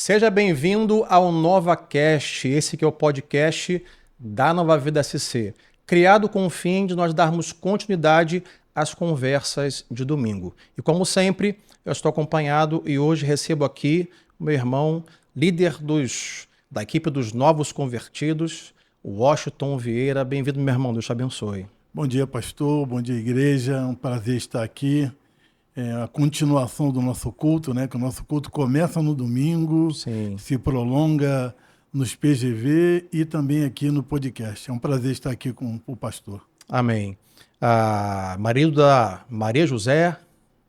Seja bem-vindo ao NovaCast, esse que é o podcast da Nova Vida SC, criado com o fim de nós darmos continuidade às conversas de domingo. E como sempre, eu estou acompanhado e hoje recebo aqui o meu irmão, líder da equipe dos Novos Convertidos, Washington Vieira. Bem-vindo, meu irmão, Deus te abençoe. Bom dia, pastor, bom dia, igreja, é um prazer estar aqui. É a continuação do nosso culto, né? Que o nosso culto começa no domingo, Sim. se prolonga nos PGV e também aqui no podcast. É um prazer estar aqui com o pastor. Amém. Marido da Maria José,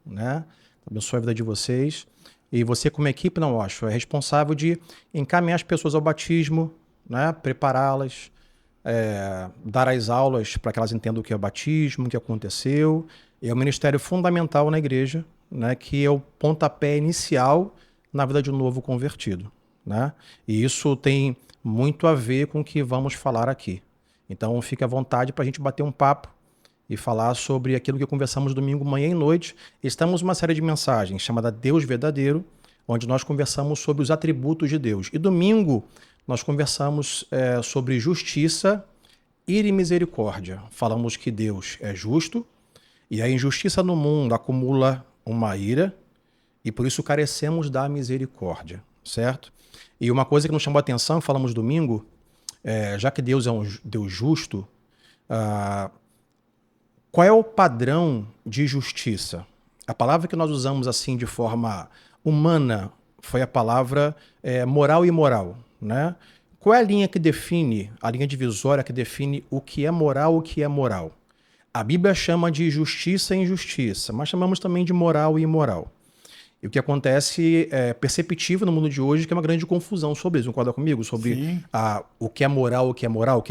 né? Abençoe a vida de vocês. E você, como equipe, não acho, é responsável de encaminhar as pessoas ao batismo, né? Prepará-las, dar as aulas para que elas entendam o que é o batismo, o que aconteceu. É um ministério fundamental na igreja, né, que é o pontapé inicial na vida de um novo convertido, né? E isso tem muito a ver com o que vamos falar aqui. Então fique à vontade para a gente bater um papo e falar sobre aquilo que conversamos domingo, manhã e noite. Estamos numa série de mensagens chamada Deus Verdadeiro, onde nós conversamos sobre os atributos de Deus. E domingo nós conversamos sobre justiça, ira e misericórdia. Falamos que Deus é justo, e a injustiça no mundo acumula uma ira, e por isso carecemos da misericórdia, certo? E uma coisa que nos chamou a atenção, falamos domingo, já que Deus é um Deus justo, qual é o padrão de justiça? A palavra que nós usamos assim de forma humana foi a palavra moral e imoral, né? Qual é a linha que define, a linha divisória que define o que é moral e o que é moral? A Bíblia chama de justiça e injustiça, mas chamamos também de moral e imoral. E o que acontece é perceptível no mundo de hoje, que é uma grande confusão sobre isso. Concorda comigo? Sobre o que é moral, o que é moral,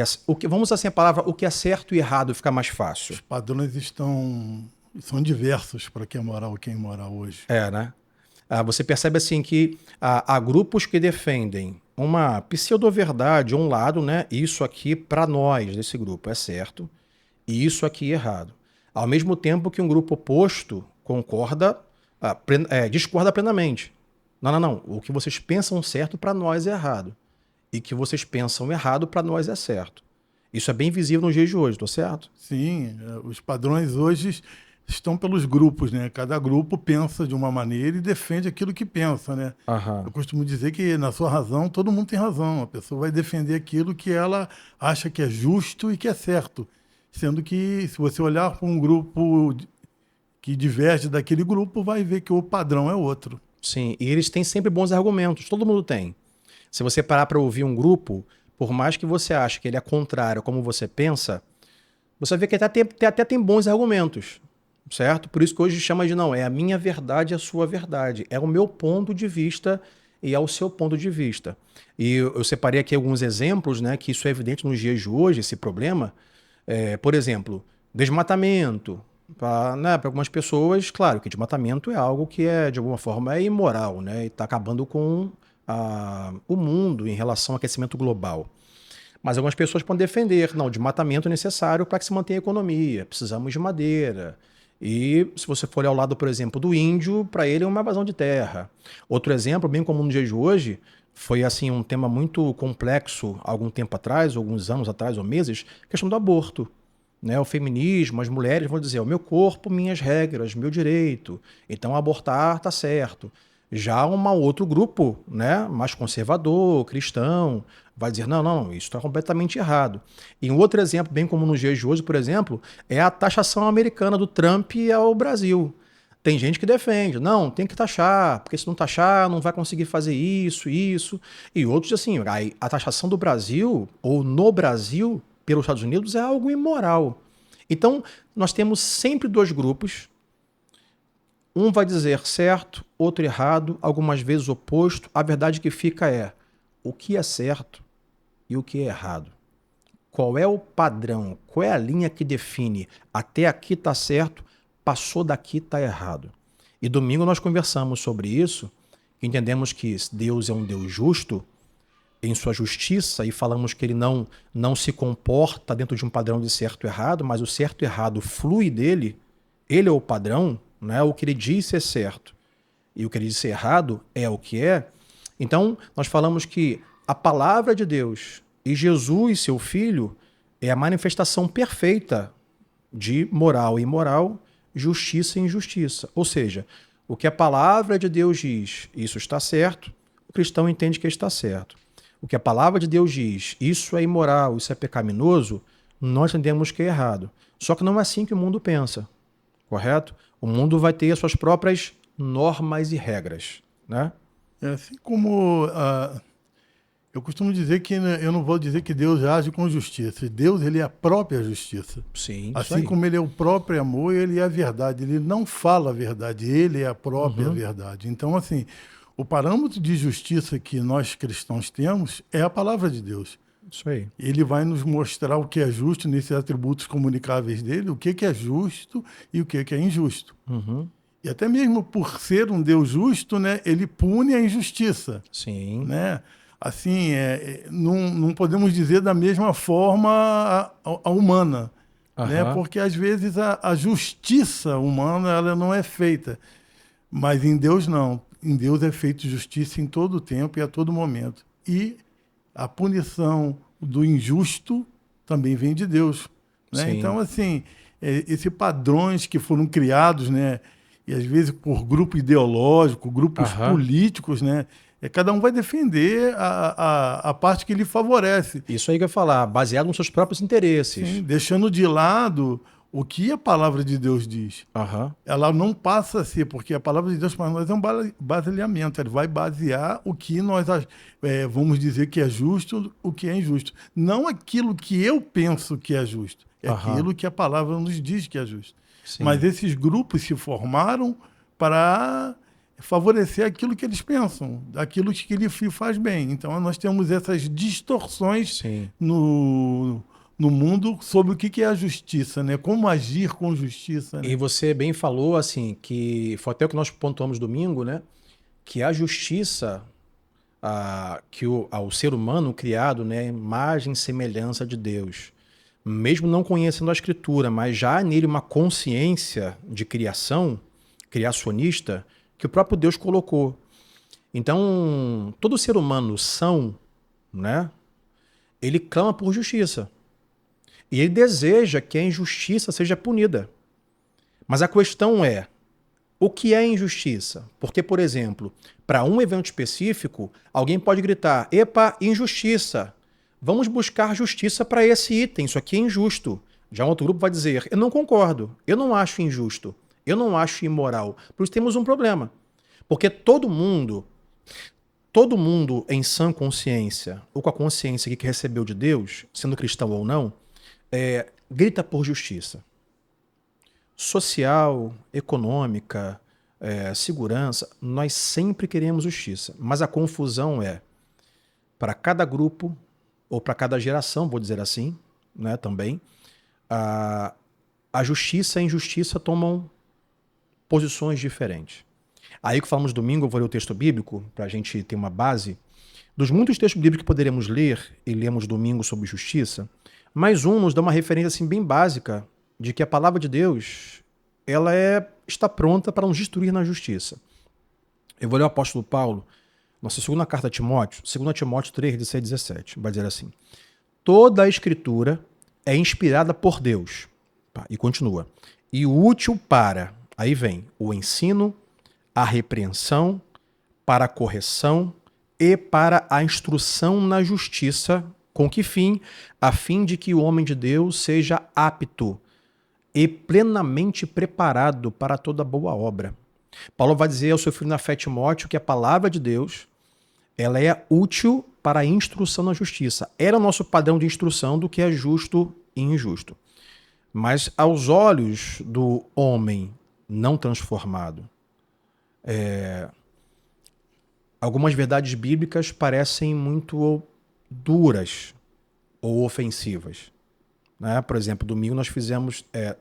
vamos assim a palavra, o que é certo e errado fica mais fácil. Os padrões são diversos para o que é moral e o que é imoral hoje. Né? Você percebe assim que há grupos que defendem uma pseudo-verdade, um lado, né? Isso aqui para nós, desse grupo, é certo. E isso aqui é errado. Ao mesmo tempo que um grupo oposto discorda plenamente. Não. O que vocês pensam certo para nós é errado. E o que vocês pensam errado para nós é certo. Isso é bem visível nos dias de hoje, estou certo? Sim, os padrões hoje estão pelos grupos, né? Cada grupo pensa de uma maneira e defende aquilo que pensa, né? Aham. Eu costumo dizer que na sua razão todo mundo tem razão. A pessoa vai defender aquilo que ela acha que é justo e que é certo. Sendo que, se você olhar para um grupo que diverge daquele grupo, vai ver que o padrão é outro. Sim, e eles têm sempre bons argumentos, todo mundo tem. Se você parar para ouvir um grupo, por mais que você ache que ele é contrário a como você pensa, você vê que até tem bons argumentos, certo? Por isso que hoje chama de não, é a minha verdade e a sua verdade. É o meu ponto de vista e é o seu ponto de vista. E eu separei aqui alguns exemplos, né, que isso é evidente nos dias de hoje, esse problema. Por exemplo, desmatamento. Para algumas pessoas, claro, que desmatamento é algo que de alguma forma, é imoral, né? E está acabando com o mundo em relação ao aquecimento global. Mas algumas pessoas podem defender, não, desmatamento é necessário para que se mantenha a economia, precisamos de madeira. E se você for olhar ao lado, por exemplo, do índio, para ele é uma invasão de terra. Outro exemplo, bem comum no dia de hoje, foi assim um tema muito complexo há algum tempo atrás, alguns anos atrás ou meses, a questão do aborto. Né? O feminismo, as mulheres vão dizer, o meu corpo, minhas regras, meu direito, então abortar está certo. Já um outro grupo, né, mais conservador, cristão, vai dizer, não, isso está completamente errado. E um outro exemplo, bem comum nos dias de hoje, por exemplo, é a taxação americana do Trump ao Brasil. Tem gente que defende, não, tem que taxar, porque se não taxar, não vai conseguir fazer isso. E outros, assim, a taxação do Brasil, ou no Brasil, pelos Estados Unidos, é algo imoral. Então, nós temos sempre dois grupos. Um vai dizer certo, outro errado, algumas vezes oposto. A verdade que fica é o que é certo e o que é errado. Qual é o padrão? Qual é a linha que define até aqui está certo, passou daqui está errado? E domingo nós conversamos sobre isso, entendemos que Deus é um Deus justo em sua justiça e falamos que ele não se comporta dentro de um padrão de certo e errado, mas o certo e errado flui dele, ele é o padrão, né? O que ele diz ser certo e o que ele diz ser errado é o que é. Então, nós falamos que a palavra de Deus e Jesus, seu Filho, é a manifestação perfeita de moral e imoral, justiça e injustiça. Ou seja, o que a palavra de Deus diz, isso está certo, o cristão entende que está certo. O que a palavra de Deus diz, isso é imoral, isso é pecaminoso, nós entendemos que é errado. Só que não é assim que o mundo pensa, correto? O mundo vai ter as suas próprias normas e regras, né? É assim como eu costumo dizer que, né, eu não vou dizer que Deus age com justiça. Deus, ele é a própria justiça. Sim, isso Assim aí. como ele é o próprio amor, ele é a verdade. Ele não fala a verdade, ele é a própria verdade. Então, assim, o parâmetro de justiça que nós cristãos temos é a palavra de Deus. Isso aí. Ele vai nos mostrar o que é justo nesses atributos comunicáveis dele, o que é justo e o que é injusto. Uhum. E até mesmo por ser um Deus justo, né, ele pune a injustiça. Sim. Né? Assim, não podemos dizer da mesma forma a humana, né? Porque às vezes a justiça humana ela não é feita, mas em Deus não. Em Deus é feita justiça em todo tempo e a todo momento. E a punição do injusto também vem de Deus. Né? Então, assim, esses padrões que foram criados, né? E às vezes por grupo ideológico, grupos políticos, né? Cada um vai defender a parte que lhe favorece. Isso aí que eu ia falar, baseado nos seus próprios interesses. Sim, deixando de lado o que a palavra de Deus diz. Ela não passa a ser, porque a palavra de Deus para nós é um baseamento. Ela vai basear o que nós vamos dizer que é justo, o que é injusto. Não aquilo que eu penso que é justo. É aquilo que a palavra nos diz que é justo. Sim. Mas esses grupos se formaram para favorecer aquilo que eles pensam, aquilo que lhe faz bem. Então, nós temos essas distorções no mundo sobre o que é a justiça, né? Como agir com justiça. Né? E você bem falou, assim, que foi até o que nós pontuamos domingo, né? Que a justiça, que ao ser humano criado, né? Imagem e semelhança de Deus. Mesmo não conhecendo a Escritura, mas já há nele uma consciência de criação, criacionista, que o próprio Deus colocou. Então, todo ser humano são, né? Ele clama por justiça. E ele deseja que a injustiça seja punida. Mas a questão é, o que é injustiça? Porque, por exemplo, para um evento específico, alguém pode gritar, epa, injustiça. Vamos buscar justiça para esse item, isso aqui é injusto. Já um outro grupo vai dizer, eu não concordo, eu não acho injusto, eu não acho imoral. Por isso temos um problema. Porque todo mundo em sã consciência, ou com a consciência que recebeu de Deus, sendo cristão ou não, grita por justiça. Social, econômica, segurança, nós sempre queremos justiça. Mas a confusão é, para cada grupo, ou para cada geração, vou dizer assim, né, também, a justiça e a injustiça tomam posições diferentes. Aí que falamos domingo, eu vou ler o texto bíblico, para a gente ter uma base. Dos muitos textos bíblicos que poderemos ler, e lemos domingo sobre justiça, mais um nos dá uma referência assim, bem básica de que a palavra de Deus ela está pronta para nos instruir na justiça. Eu vou ler o apóstolo Paulo, nossa segunda carta a Timóteo, 2 Timóteo 3, 16 e 17, vai dizer assim, toda a escritura é inspirada por Deus, e continua, e útil para, aí vem, o ensino, a repreensão, para a correção e para a instrução na justiça, com que fim? A fim de que o homem de Deus seja apto e plenamente preparado para toda boa obra. Paulo vai dizer ao seu filho na fé Timóteo que a palavra de Deus ela é útil para a instrução na justiça. Era o nosso padrão de instrução do que é justo e injusto. Mas aos olhos do homem não transformado, algumas verdades bíblicas parecem muito duras ou ofensivas. Né? Por exemplo, domingo nós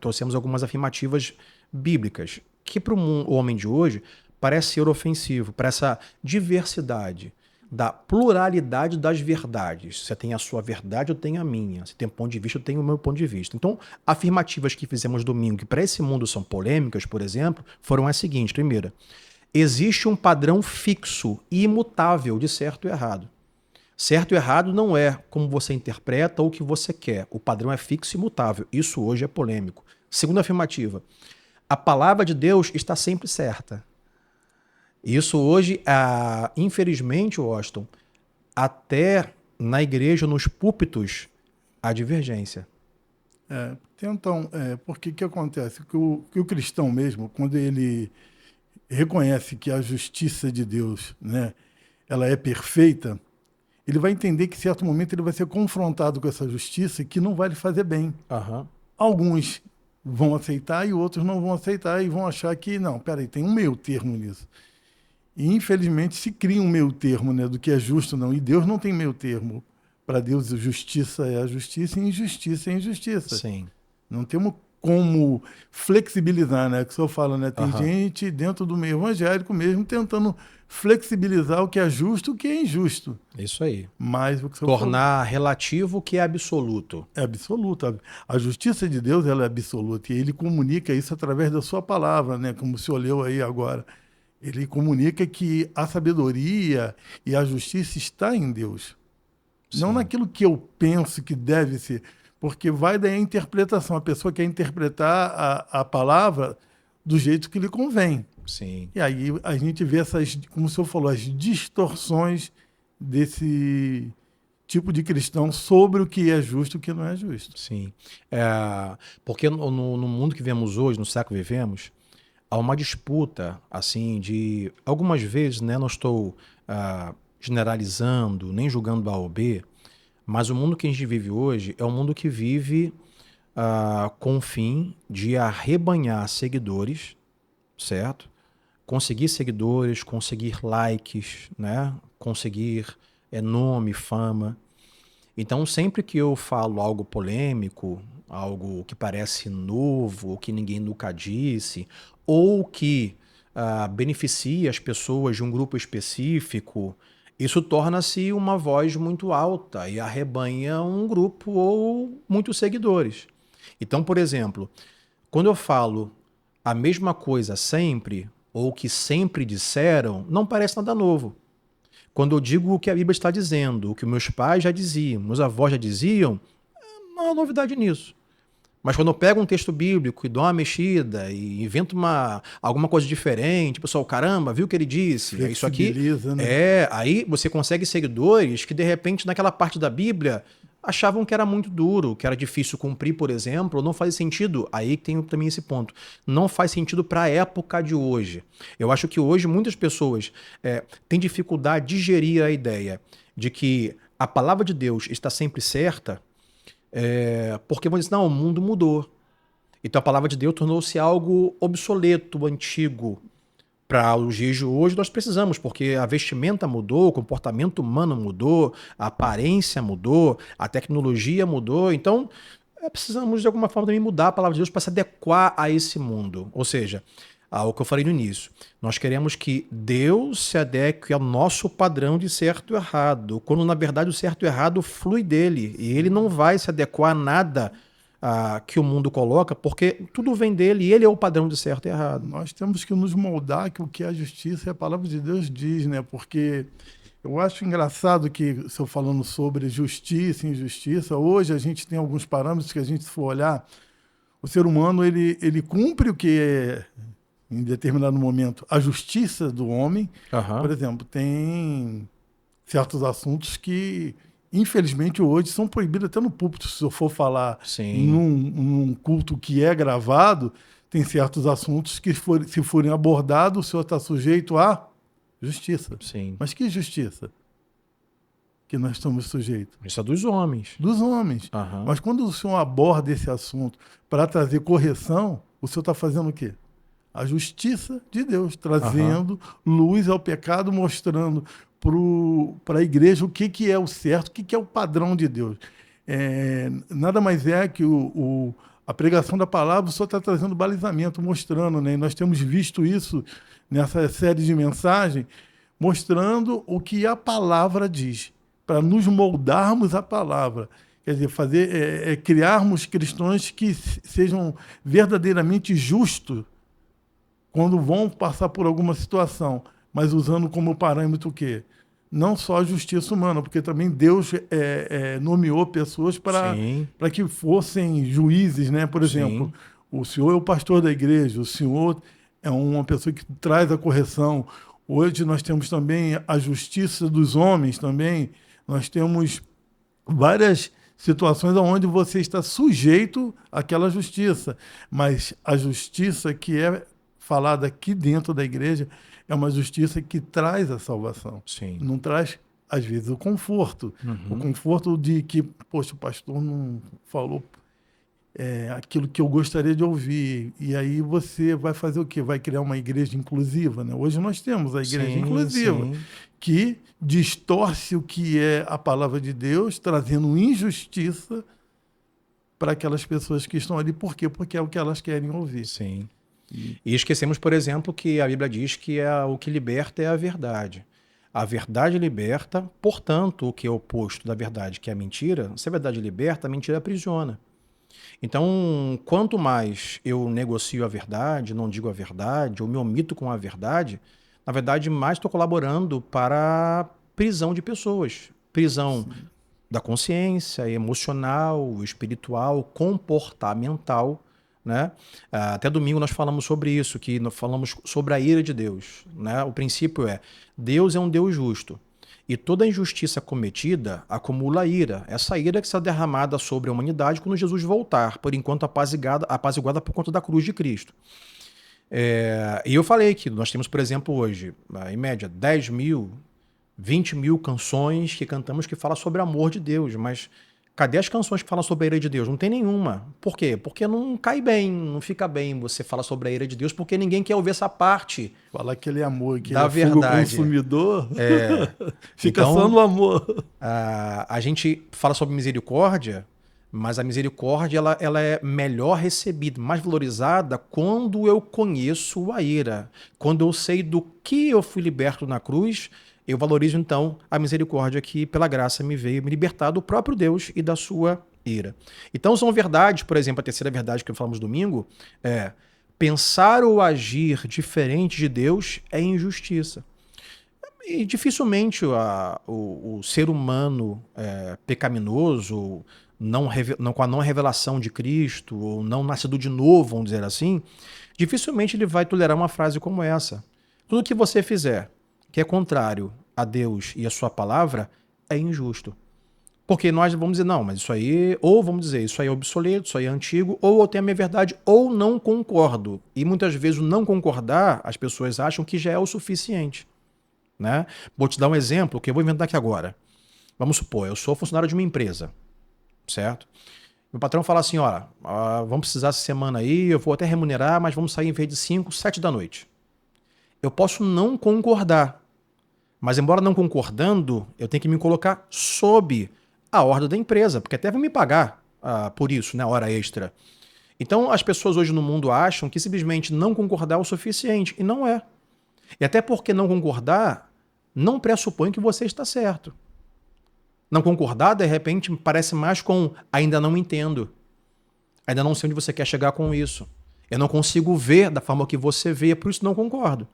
trouxemos algumas afirmativas bíblicas que para o homem de hoje parece ser ofensivo, para essa diversidade, da pluralidade das verdades. Você tem a sua verdade, eu tenho a minha. Você tem um ponto de vista, eu tenho o meu ponto de vista. Então, afirmativas que fizemos domingo, que para esse mundo são polêmicas, por exemplo, foram as seguintes. Primeira, existe um padrão fixo e imutável de certo e errado. Certo e errado não é como você interpreta ou o que você quer. O padrão é fixo e imutável. Isso hoje é polêmico. Segunda afirmativa. A palavra de Deus está sempre certa. Isso hoje, infelizmente, Washington, até na igreja, nos púlpitos, há divergência. Então, porque que acontece? Que o cristão mesmo, quando ele reconhece que a justiça de Deus, né, ela é perfeita, ele vai entender que em certo momento ele vai ser confrontado com essa justiça que não vai lhe fazer bem. Uhum. Alguns vão aceitar e outros não vão aceitar e vão achar que, não, peraí, tem um meio termo nisso. E infelizmente se cria um meio termo, né, do que é justo não. E Deus não tem meio termo. Para Deus, justiça é a justiça e injustiça é a injustiça. Sim. Não temos como flexibilizar, né? Que o senhor fala, né? Tem gente dentro do meio evangélico mesmo tentando flexibilizar o que é justo e o que é injusto. Isso aí. Mas o que o senhor tornar relativo o que é absoluto. É absoluto. A justiça de Deus ela é absoluta e ele comunica isso através da sua palavra, né? Como o senhor leu aí agora. Ele comunica que a sabedoria e a justiça está em Deus. Sim. Não naquilo que eu penso que deve ser. Porque vai daí a interpretação. A pessoa quer interpretar a palavra do jeito que lhe convém. Sim. E aí a gente vê essas, como o senhor falou, as distorções desse tipo de cristão sobre o que é justo e o que não é justo. Sim. Porque no mundo que vivemos hoje, no século que vivemos, há uma disputa, assim, de... Algumas vezes, né, não estou generalizando, nem julgando A ou B, mas o mundo que a gente vive hoje é um mundo que vive com o fim de arrebanhar seguidores, certo? Conseguir seguidores, conseguir likes, né? Conseguir nome, fama. Então, sempre que eu falo algo polêmico, algo que parece novo, que ninguém nunca disse, ou que beneficia as pessoas de um grupo específico, isso torna-se uma voz muito alta e arrebanha um grupo ou muitos seguidores. Então, por exemplo, quando eu falo a mesma coisa sempre, ou que sempre disseram, não parece nada novo. Quando eu digo o que a Bíblia está dizendo, o que meus pais já diziam, meus avós já diziam, não há novidade nisso. Mas quando eu pego um texto bíblico e dou uma mexida e invento alguma coisa diferente, pessoal, caramba, viu o que ele disse? É isso aqui. Né? Aí você consegue seguidores que, de repente, naquela parte da Bíblia, achavam que era muito duro, que era difícil cumprir, por exemplo, ou não faz sentido. Aí tem também esse ponto. Não faz sentido para a época de hoje. Eu acho que hoje muitas pessoas têm dificuldade de digerir a ideia de que a palavra de Deus está sempre certa, porque vão dizer, não, o mundo mudou. Então a palavra de Deus tornou-se algo obsoleto, antigo. Para os dias de hoje nós precisamos, porque a vestimenta mudou, o comportamento humano mudou, a aparência mudou, a tecnologia mudou. Então precisamos de alguma forma também mudar a palavra de Deus para se adequar a esse mundo. Ou seja, o que eu falei no início, nós queremos que Deus se adeque ao nosso padrão de certo e errado, quando na verdade o certo e errado flui dele, e ele não vai se adequar a nada que o mundo coloca, porque tudo vem dele e ele é o padrão de certo e errado. Nós temos que nos moldar que o que é justiça, a palavra de Deus diz, né? Porque eu acho engraçado que, o senhor falando sobre justiça e injustiça, hoje a gente tem alguns parâmetros que a gente, se for olhar, o ser humano ele cumpre o que é, em determinado momento, a justiça do homem. Por exemplo, tem certos assuntos que, infelizmente, hoje são proibidos até no púlpito. Se eu for falar num culto que é gravado, tem certos assuntos que, se forem abordados, o senhor está sujeito à justiça. Sim. Mas que justiça que nós estamos sujeitos? Isso é dos homens. Dos homens. Mas quando o senhor aborda esse assunto para trazer correção, o senhor está fazendo o quê? A justiça de Deus, trazendo luz ao pecado, mostrando para a igreja o que é o certo, o que é o padrão de Deus. Nada mais é que a pregação da palavra só está trazendo balizamento, mostrando, né? E nós temos visto isso nessa série de mensagens, mostrando o que a palavra diz, para nos moldarmos a palavra. Quer dizer, criarmos cristãos que sejam verdadeiramente justos quando vão passar por alguma situação, mas usando como parâmetro o quê? Não só a justiça humana, porque também Deus nomeou pessoas para Sim, que fossem juízes, né? Por exemplo, sim, o senhor é o pastor da igreja, o senhor é uma pessoa que traz a correção. Hoje nós temos também a justiça dos homens também. Nós temos várias situações onde você está sujeito àquela justiça, mas a justiça que é falada aqui dentro da igreja é uma justiça que traz a salvação. sim. Não traz, às vezes, o conforto. O Uhum. conforto de que, poxa, o pastor não falou aquilo que eu gostaria de ouvir. E aí você vai fazer o quê? Vai criar uma igreja inclusiva, né? Hoje nós temos a igreja Sim, inclusiva, sim. que distorce o que é a palavra de Deus, trazendo injustiça para aquelas pessoas que estão ali. Por quê? Porque é o que elas querem ouvir. Sim. E, E esquecemos, por exemplo, que a Bíblia diz que o que liberta é a verdade. A verdade liberta, portanto, o que é oposto da verdade, que é a mentira, se a verdade liberta, a mentira aprisiona. Então, quanto mais eu negocio a verdade, não digo a verdade, ou me omito com a verdade, na verdade, mais estou colaborando para a prisão de pessoas. Prisão da consciência, emocional, espiritual, comportamental, né? Até domingo nós falamos sobre isso, que nós falamos sobre a ira de Deus, né? O princípio é, Deus é um Deus justo. E toda injustiça cometida acumula ira. Essa ira que será derramada sobre a humanidade quando Jesus voltar, por enquanto apaziguada por conta da cruz de Cristo. E eu falei que nós temos, por exemplo, hoje, em média, 10 mil, 20 mil canções que cantamos que falam sobre o amor de Deus, mas cadê as canções que falam sobre a ira de Deus? Não tem nenhuma. Por quê? Porque não cai bem, não fica bem você falar sobre a ira de Deus, porque ninguém quer ouvir essa parte falar que ele é amor, que ele da é fogo verdade. consumidor, fica só Então, no amor. a gente fala sobre misericórdia, mas a misericórdia ela é melhor recebida, mais valorizada quando eu conheço a ira. Quando eu sei do que eu fui liberto na cruz, eu valorizo então a misericórdia que, pela graça, me veio me libertar do próprio Deus e da sua ira. Então são verdades, por exemplo, a terceira verdade que falamos domingo é pensar ou agir diferente de Deus é injustiça. E dificilmente o ser humano pecaminoso, com a não revelação de Cristo, ou não nascido de novo, vamos dizer assim, dificilmente ele vai tolerar uma frase como essa. Tudo que você fizer que é contrário a Deus e a sua palavra é injusto. Porque nós vamos dizer, não, mas isso aí, ou vamos dizer, isso aí é obsoleto, isso aí é antigo, ou eu tenho a minha verdade, ou não concordo. E muitas vezes o não concordar, as pessoas acham que já é o suficiente. Né? Vou te dar um exemplo que eu vou inventar aqui agora. Vamos supor, eu sou funcionário de uma empresa, certo? Meu patrão fala assim, olha, vamos precisar essa semana aí, eu vou até remunerar, mas vamos sair em vez de 5, 7 da noite. Eu posso não concordar, mas embora não concordando, eu tenho que me colocar sob a ordem da empresa, porque até vão me pagar por isso, né, hora extra. Então as pessoas hoje no mundo acham que simplesmente não concordar é o suficiente, e não é. E até porque não concordar não pressupõe que você está certo. Não concordar, de repente, parece mais com ainda não entendo. Ainda não sei onde você quer chegar com isso. Eu não consigo ver da forma que você vê, por isso não concordo.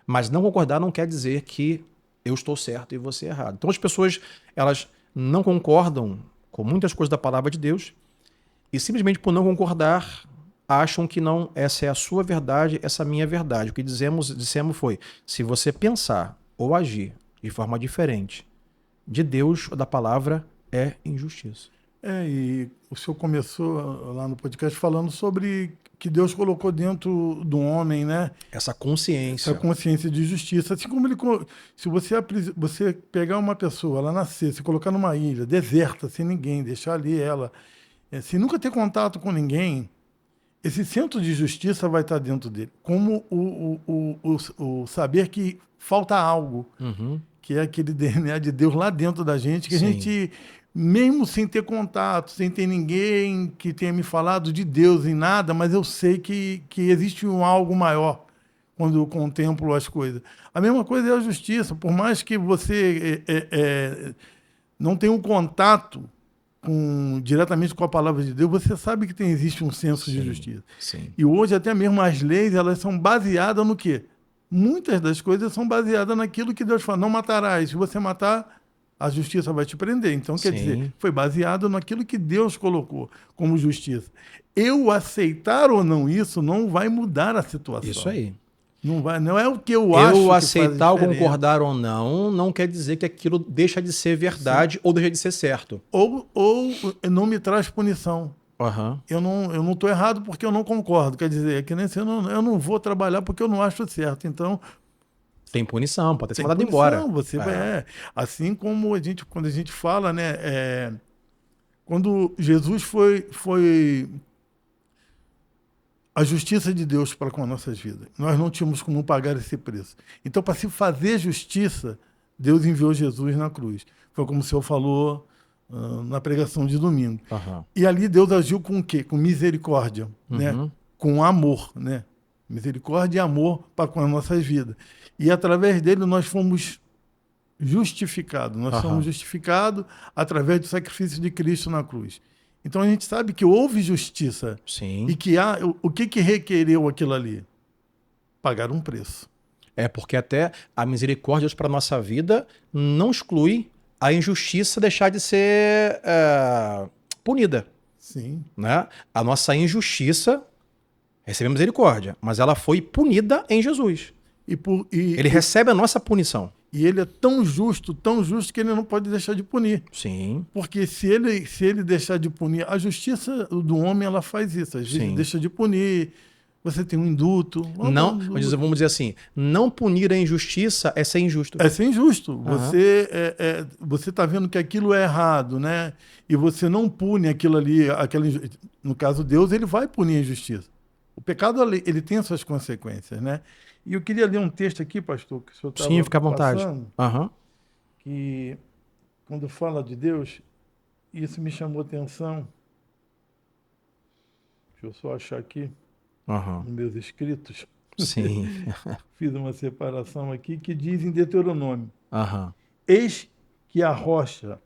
Mas não concordar não quer dizer que eu estou certo e você errado. Então as pessoas, elas não concordam com muitas coisas da palavra de Deus e simplesmente por não concordar acham que não, essa é a sua verdade, essa é a minha verdade. O que dissemos foi, se você pensar ou agir de forma diferente de Deus ou da palavra, é injustiça. E o senhor começou lá no podcast falando sobre que Deus colocou dentro do homem, né? Essa consciência. Essa consciência de justiça. Assim como ele. Se você pegar uma pessoa, ela nascer, se colocar numa ilha deserta, sem ninguém, deixar ali ela, sem nunca ter contato com ninguém, esse centro de justiça vai estar dentro dele. Como o saber que falta algo, que é aquele DNA de Deus lá dentro da gente, que Sim. a gente, mesmo sem ter contato, sem ter ninguém que tenha me falado de Deus em nada, mas eu sei que existe algo maior quando eu contemplo as coisas. A mesma coisa é a justiça. Por mais que você não tenha um contato diretamente com a palavra de Deus, você sabe que existe um senso de Sim, justiça. sim. E hoje até mesmo as leis, elas são baseadas no quê? Muitas das coisas são baseadas naquilo que Deus fala, não matarás. Se você matar, a justiça vai te prender. Então, quer dizer, Sim. foi baseado naquilo que Deus colocou como justiça. Eu aceitar ou não isso não vai mudar a situação. Isso aí. Não é o que eu acho que faz aceitar ou diferença. concordar ou não quer dizer que aquilo deixa de ser verdade ou deixa de ser certo. Ou não me traz punição. Aham. Eu não estou errado porque eu não concordo. Quer dizer, é que nem se eu não vou trabalhar porque eu não acho certo. Então, Tem punição, pode ser tem mandado punição, embora. você assim como quando a gente fala, né? Quando Jesus foi a justiça de Deus para com as nossas vidas. Nós não tínhamos como pagar esse preço. Então, para se fazer justiça, Deus enviou Jesus na cruz. Foi como o senhor falou na pregação de domingo. Aham. E ali Deus agiu com o quê? Com misericórdia, né? Com amor, né? Misericórdia e amor para com as nossas vidas. E através dele nós fomos justificados. Nós somos justificados através do sacrifício de Cristo na cruz. Então a gente sabe que houve justiça. Sim. E que o que requereu aquilo ali? Pagar um preço. É porque até a misericórdia de Deus para a nossa vida não exclui a injustiça deixar de ser punida. Sim. Né? A nossa injustiça recebeu misericórdia, mas ela foi punida em Jesus. Ele recebe a nossa punição. E ele é tão justo que ele não pode deixar de punir. Sim. Porque se ele deixar de punir, a justiça do homem ela faz isso. Às vezes deixa de punir, você tem um indulto. Não, mas vamos dizer assim, não punir a injustiça é ser injusto. É ser injusto. Você está vendo que aquilo é errado, né? E você não pune aquilo ali, no caso Deus, ele vai punir a injustiça. O pecado ele tem as suas consequências, né? E eu queria ler um texto aqui, pastor, que o senhor estava Sim, fica à vontade. Que quando fala de Deus, isso me chamou a atenção. Deixa eu só achar aqui nos meus escritos. Sim. Fiz uma separação aqui que diz em Deuteronômio: Eis que a rocha,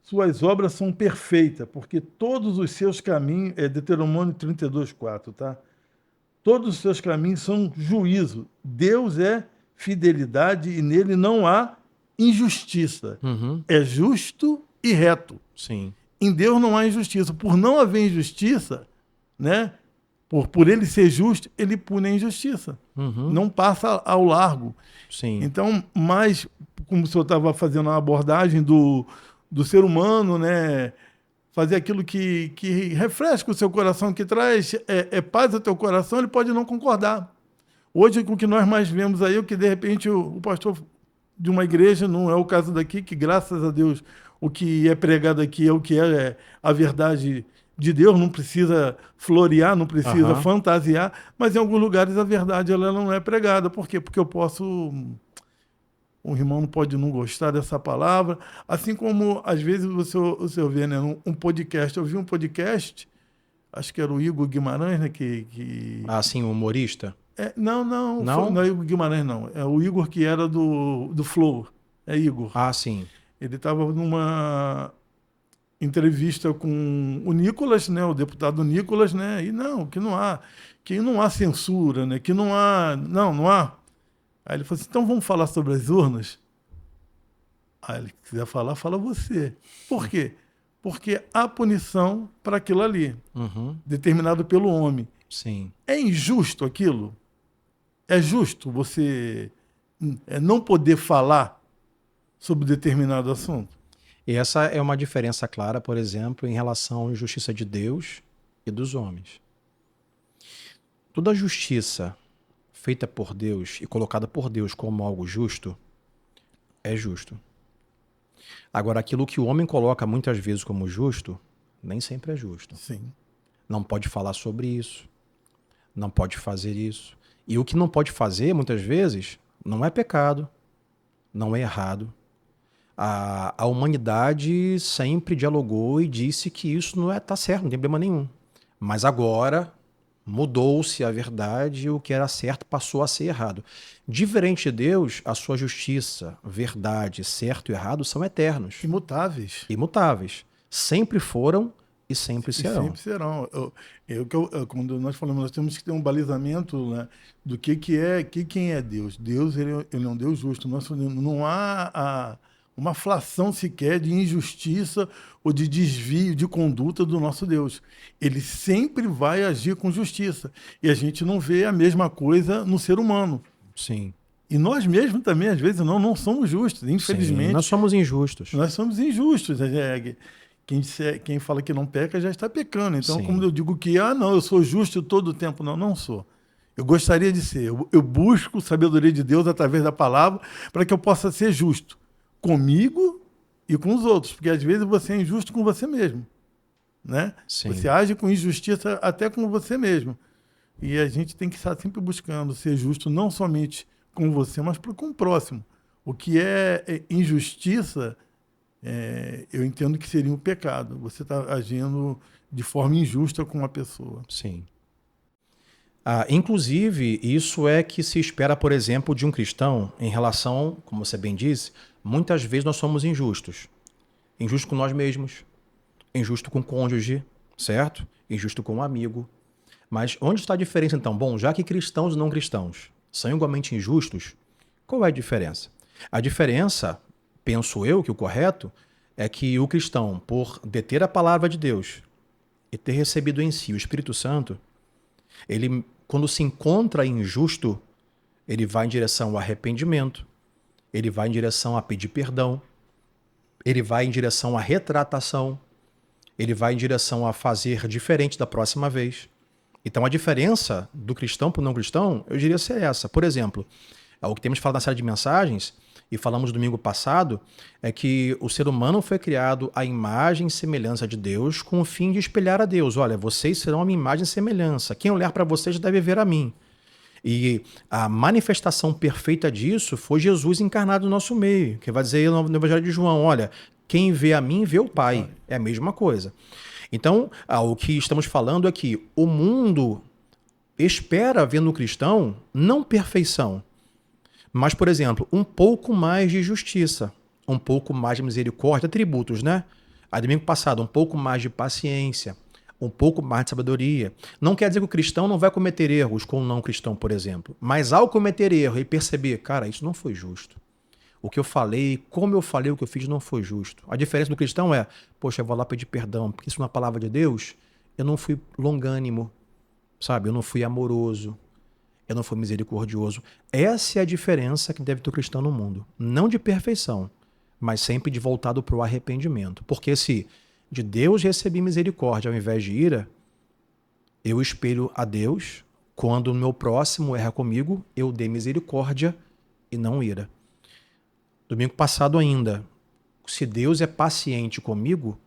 suas obras são perfeitas, porque todos os seus caminhos, é Deuteronômio 32:4, tá? Todos os seus caminhos são juízo. Deus é fidelidade e nele não há injustiça. É justo e reto. Sim. Em Deus não há injustiça. Por não haver injustiça, né? Por ele ser justo, ele pune a injustiça. Não passa ao largo. Sim. Então, mas, como o senhor estava fazendo a abordagem do ser humano, né? Fazer aquilo que refresca o seu coração, que traz paz ao teu coração, ele pode não concordar. Hoje, com o que nós mais vemos aí, o que de repente o pastor de uma igreja, não é o caso daqui, que graças a Deus o que é pregado aqui é o que é a verdade de Deus, não precisa florear, não precisa fantasiar, mas em alguns lugares a verdade ela não é pregada. Por quê? Porque eu posso... O irmão não pode não gostar dessa palavra. Assim como, às vezes, o senhor vê, né, um podcast. Eu vi um podcast, acho que era o Igor Guimarães, né? Ah, sim, o humorista? Não é Igor Guimarães, não. É o Igor que era do Flow. É Igor. Ah, sim. Ele estava numa entrevista com o Nicolas, né, o deputado Nicolas, né? E que não há censura, né? Que não há... Não há. Aí ele falou assim, então vamos falar sobre as urnas? Aí ele, se quiser falar, fala você. Por quê? Porque há punição para aquilo ali, determinado pelo homem. Sim. É injusto aquilo? É justo você não poder falar sobre determinado assunto? E essa é uma diferença clara, por exemplo, em relação à justiça de Deus e dos homens. Toda justiça feita por Deus e colocada por Deus como algo justo, é justo. Agora, aquilo que o homem coloca muitas vezes como justo, nem sempre é justo. Sim. Não pode falar sobre isso, não pode fazer isso. E o que não pode fazer, muitas vezes, não é pecado, não é errado. A humanidade sempre dialogou e disse que isso não tá certo, não tem problema nenhum. Mas agora... mudou-se a verdade e o que era certo passou a ser errado. Diferente de Deus, a sua justiça, verdade, certo e errado são eternos. Imutáveis. Imutáveis. Sempre foram e sempre serão. Sempre serão. Quando nós falamos, nós temos que ter um balizamento, né, do quem é Deus. Deus, ele é um Deus justo. Não há uma flação sequer de injustiça ou de desvio de conduta do nosso Deus. Ele sempre vai agir com justiça. E a gente não vê a mesma coisa no ser humano. Sim. E nós mesmos também, às vezes, não somos justos, infelizmente. Sim, nós somos injustos. Nós somos injustos. Quem fala que não peca já está pecando. Então, Sim. como eu digo que, não, eu sou justo todo o tempo. Não sou. Eu gostaria de ser. Eu busco sabedoria de Deus através da palavra para que eu possa ser justo comigo e com os outros. Porque, às vezes, você é injusto com você mesmo. Né? Sim. Você age com injustiça até com você mesmo. E a gente tem que estar sempre buscando ser justo, não somente com você, mas com o próximo. O que é injustiça, eu entendo que seria um pecado. Você está agindo de forma injusta com uma pessoa. Sim. Inclusive, isso é que se espera, por exemplo, de um cristão em relação, como você bem disse, muitas vezes nós somos injustos. Injusto com nós mesmos, injusto com o cônjuge, certo? Injusto com um amigo. Mas onde está a diferença, então? Bom, já que cristãos e não cristãos são igualmente injustos, qual é a diferença? A diferença, penso eu, que o correto é que o cristão, por deter a palavra de Deus e ter recebido em si o Espírito Santo, ele, quando se encontra injusto, ele vai em direção ao arrependimento, ele vai em direção a pedir perdão, ele vai em direção à retratação, ele vai em direção a fazer diferente da próxima vez. Então, a diferença do cristão para o não cristão, eu diria ser essa. Por exemplo, o que temos falado na série de mensagens, e falamos domingo passado, é que o ser humano foi criado à imagem e semelhança de Deus com o fim de espelhar a Deus. Olha, vocês serão a minha imagem e semelhança. Quem olhar para vocês deve ver a mim. E a manifestação perfeita disso foi Jesus encarnado no nosso meio, que vai dizer no Evangelho de João, olha, quem vê a mim vê o Pai. É a mesma coisa. Então, o que estamos falando é que o mundo espera ver no cristão não perfeição, mas, por exemplo, um pouco mais de justiça, um pouco mais de misericórdia, atributos, né? Domingo passado, um pouco mais de paciência, um pouco mais de sabedoria. Não quer dizer que o cristão não vai cometer erros com o não cristão, por exemplo, mas ao cometer erro e perceber, cara, isso não foi justo. O que eu falei, como eu falei, o que eu fiz não foi justo. A diferença do cristão é, poxa, eu vou lá pedir perdão, porque isso na palavra de Deus, eu não fui longânimo, sabe? Eu não fui amoroso, eu não fui misericordioso. Essa é a diferença que deve ter o cristão no mundo. Não de perfeição, mas sempre de voltado para o arrependimento. Porque se de Deus recebi misericórdia ao invés de ira, eu espelho a Deus, quando o meu próximo erra comigo, eu dei misericórdia e não ira. Domingo passado ainda, se Deus é paciente comigo,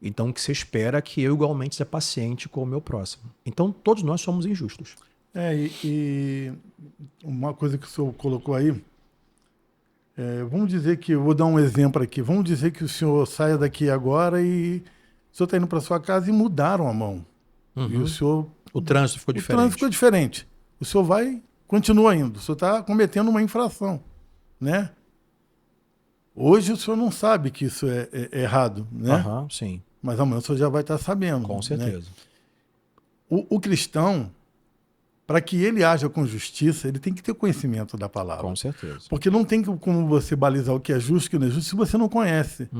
então o que se espera é que eu igualmente seja paciente com o meu próximo. Então todos nós somos injustos. E uma coisa que o senhor colocou aí, vamos dizer que, eu vou dar um exemplo aqui, vamos dizer que o senhor saia daqui agora e o senhor está indo para sua casa e mudaram a mão. E o senhor... O trânsito ficou diferente. O trânsito ficou diferente. O senhor continua indo, o senhor está cometendo uma infração, né? Hoje o senhor não sabe que isso é errado, né? Sim. Mas amanhã o senhor já vai estar sabendo. Com certeza. Né? O cristão, para que ele haja com justiça, ele tem que ter conhecimento da palavra. Com certeza. Porque não tem como você balizar o que é justo e o que não é justo se você não conhece.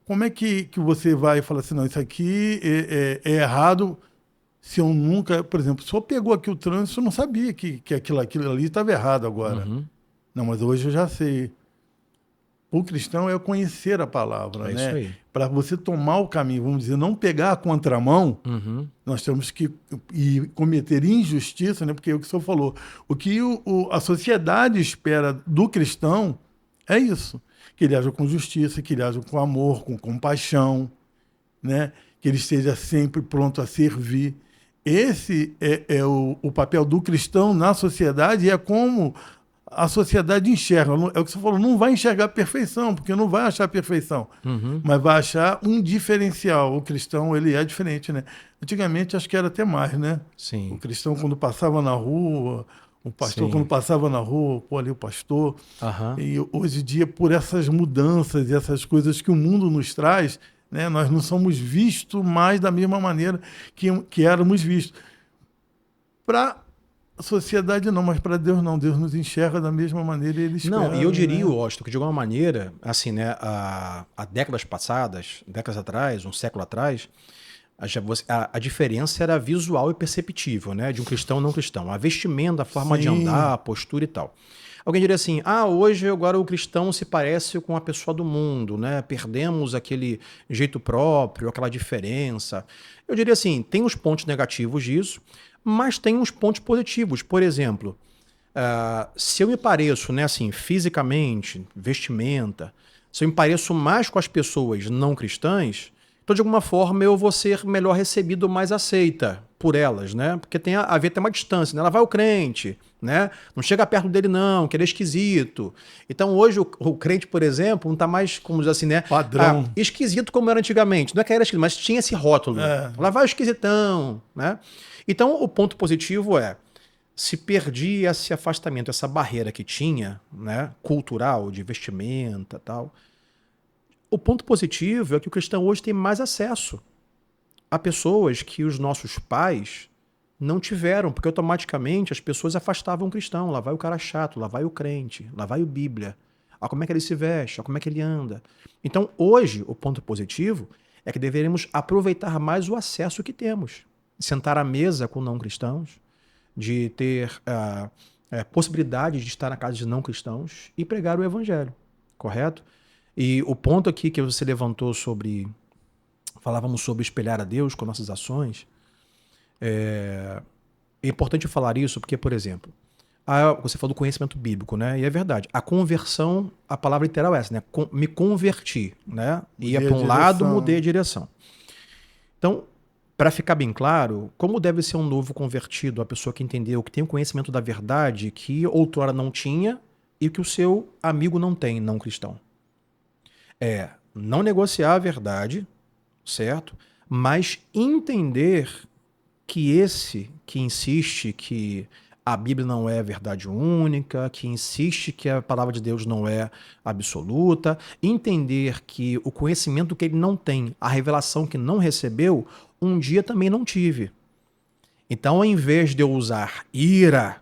Como é que você vai falar assim, não, isso aqui é errado se eu nunca... Por exemplo, se eu pegou aqui o trânsito, eu não sabia que aquilo ali estava errado agora. Não, mas hoje eu já sei. O cristão é conhecer a palavra, né? Isso aí. Para você tomar o caminho, vamos dizer, não pegar a contramão, nós temos que cometer injustiça, né? Porque é o que o senhor falou. O que a sociedade espera do cristão é isso. Que ele haja com justiça, que ele haja com amor, com compaixão, né? Que ele esteja sempre pronto a servir. Esse é o papel do cristão na sociedade e é como a sociedade enxerga. É o que você falou, não vai enxergar a perfeição, porque não vai achar a perfeição, mas vai achar um diferencial. O cristão, ele é diferente, né? Antigamente, acho que era até mais, né? Sim. O cristão, quando passava na rua, o pastor, Sim. quando passava na rua, pô, ali o pastor. Aham. E hoje em dia, por essas mudanças e essas coisas que o mundo nos traz, né? Nós não somos vistos mais da mesma maneira que éramos vistos. Para a sociedade não, mas para Deus não. Deus nos enxerga da mesma maneira e Ele espera. Não, e eu diria, né? Washington, que de alguma maneira, assim, né, há décadas passadas, décadas atrás, um século atrás, a diferença era visual e perceptível, né, de um cristão e não cristão. A vestimenta, a forma de Sim. andar, a postura e tal. Alguém diria assim, hoje agora o cristão se parece com a pessoa do mundo, né? Perdemos aquele jeito próprio, aquela diferença. Eu diria assim, tem os pontos negativos disso, mas tem uns pontos positivos. Por exemplo, se eu me pareço, né, assim, fisicamente, vestimenta, se eu me pareço mais com as pessoas não cristãs, então de alguma forma eu vou ser melhor recebido, mais aceita por elas, né? Porque tem a ver, tem uma distância, né? Ela vai o crente, né? Não chega perto dele não, que ele é esquisito. Então hoje o crente, por exemplo, não está mais, como diz assim, né? Padrão. Esquisito como era antigamente. Não é que era esquisito, mas tinha esse rótulo. Lá vai o esquisitão, né? Então o ponto positivo é, se perdia esse afastamento, essa barreira que tinha, né, cultural, de vestimenta e tal. O ponto positivo é que o cristão hoje tem mais acesso a pessoas que os nossos pais não tiveram, porque automaticamente as pessoas afastavam o cristão. Lá vai o cara chato, lá vai o crente, lá vai o Bíblia. Olha como é que ele se veste, olha como é que ele anda. Então, hoje, o ponto positivo é que deveremos aproveitar mais o acesso que temos. Sentar à mesa com não cristãos, de ter possibilidade de estar na casa de não cristãos e pregar o evangelho, correto? E o ponto aqui que você levantou falávamos sobre espelhar a Deus com nossas ações, é importante falar isso porque, por exemplo, você falou do conhecimento bíblico, né? E é verdade. A conversão, a palavra literal é essa, né? Me converti, né? Ia para um lado, mudei a direção. Então, para ficar bem claro, como deve ser um novo convertido, a pessoa que entendeu, que tem o conhecimento da verdade que outrora não tinha e que o seu amigo não tem, não cristão? Não negociar a verdade, certo? Mas entender que esse que insiste que a Bíblia não é verdade única, que insiste que a palavra de Deus não é absoluta, entender que o conhecimento que ele não tem, a revelação que não recebeu, um dia também não tive. Então, ao invés de eu usar ira,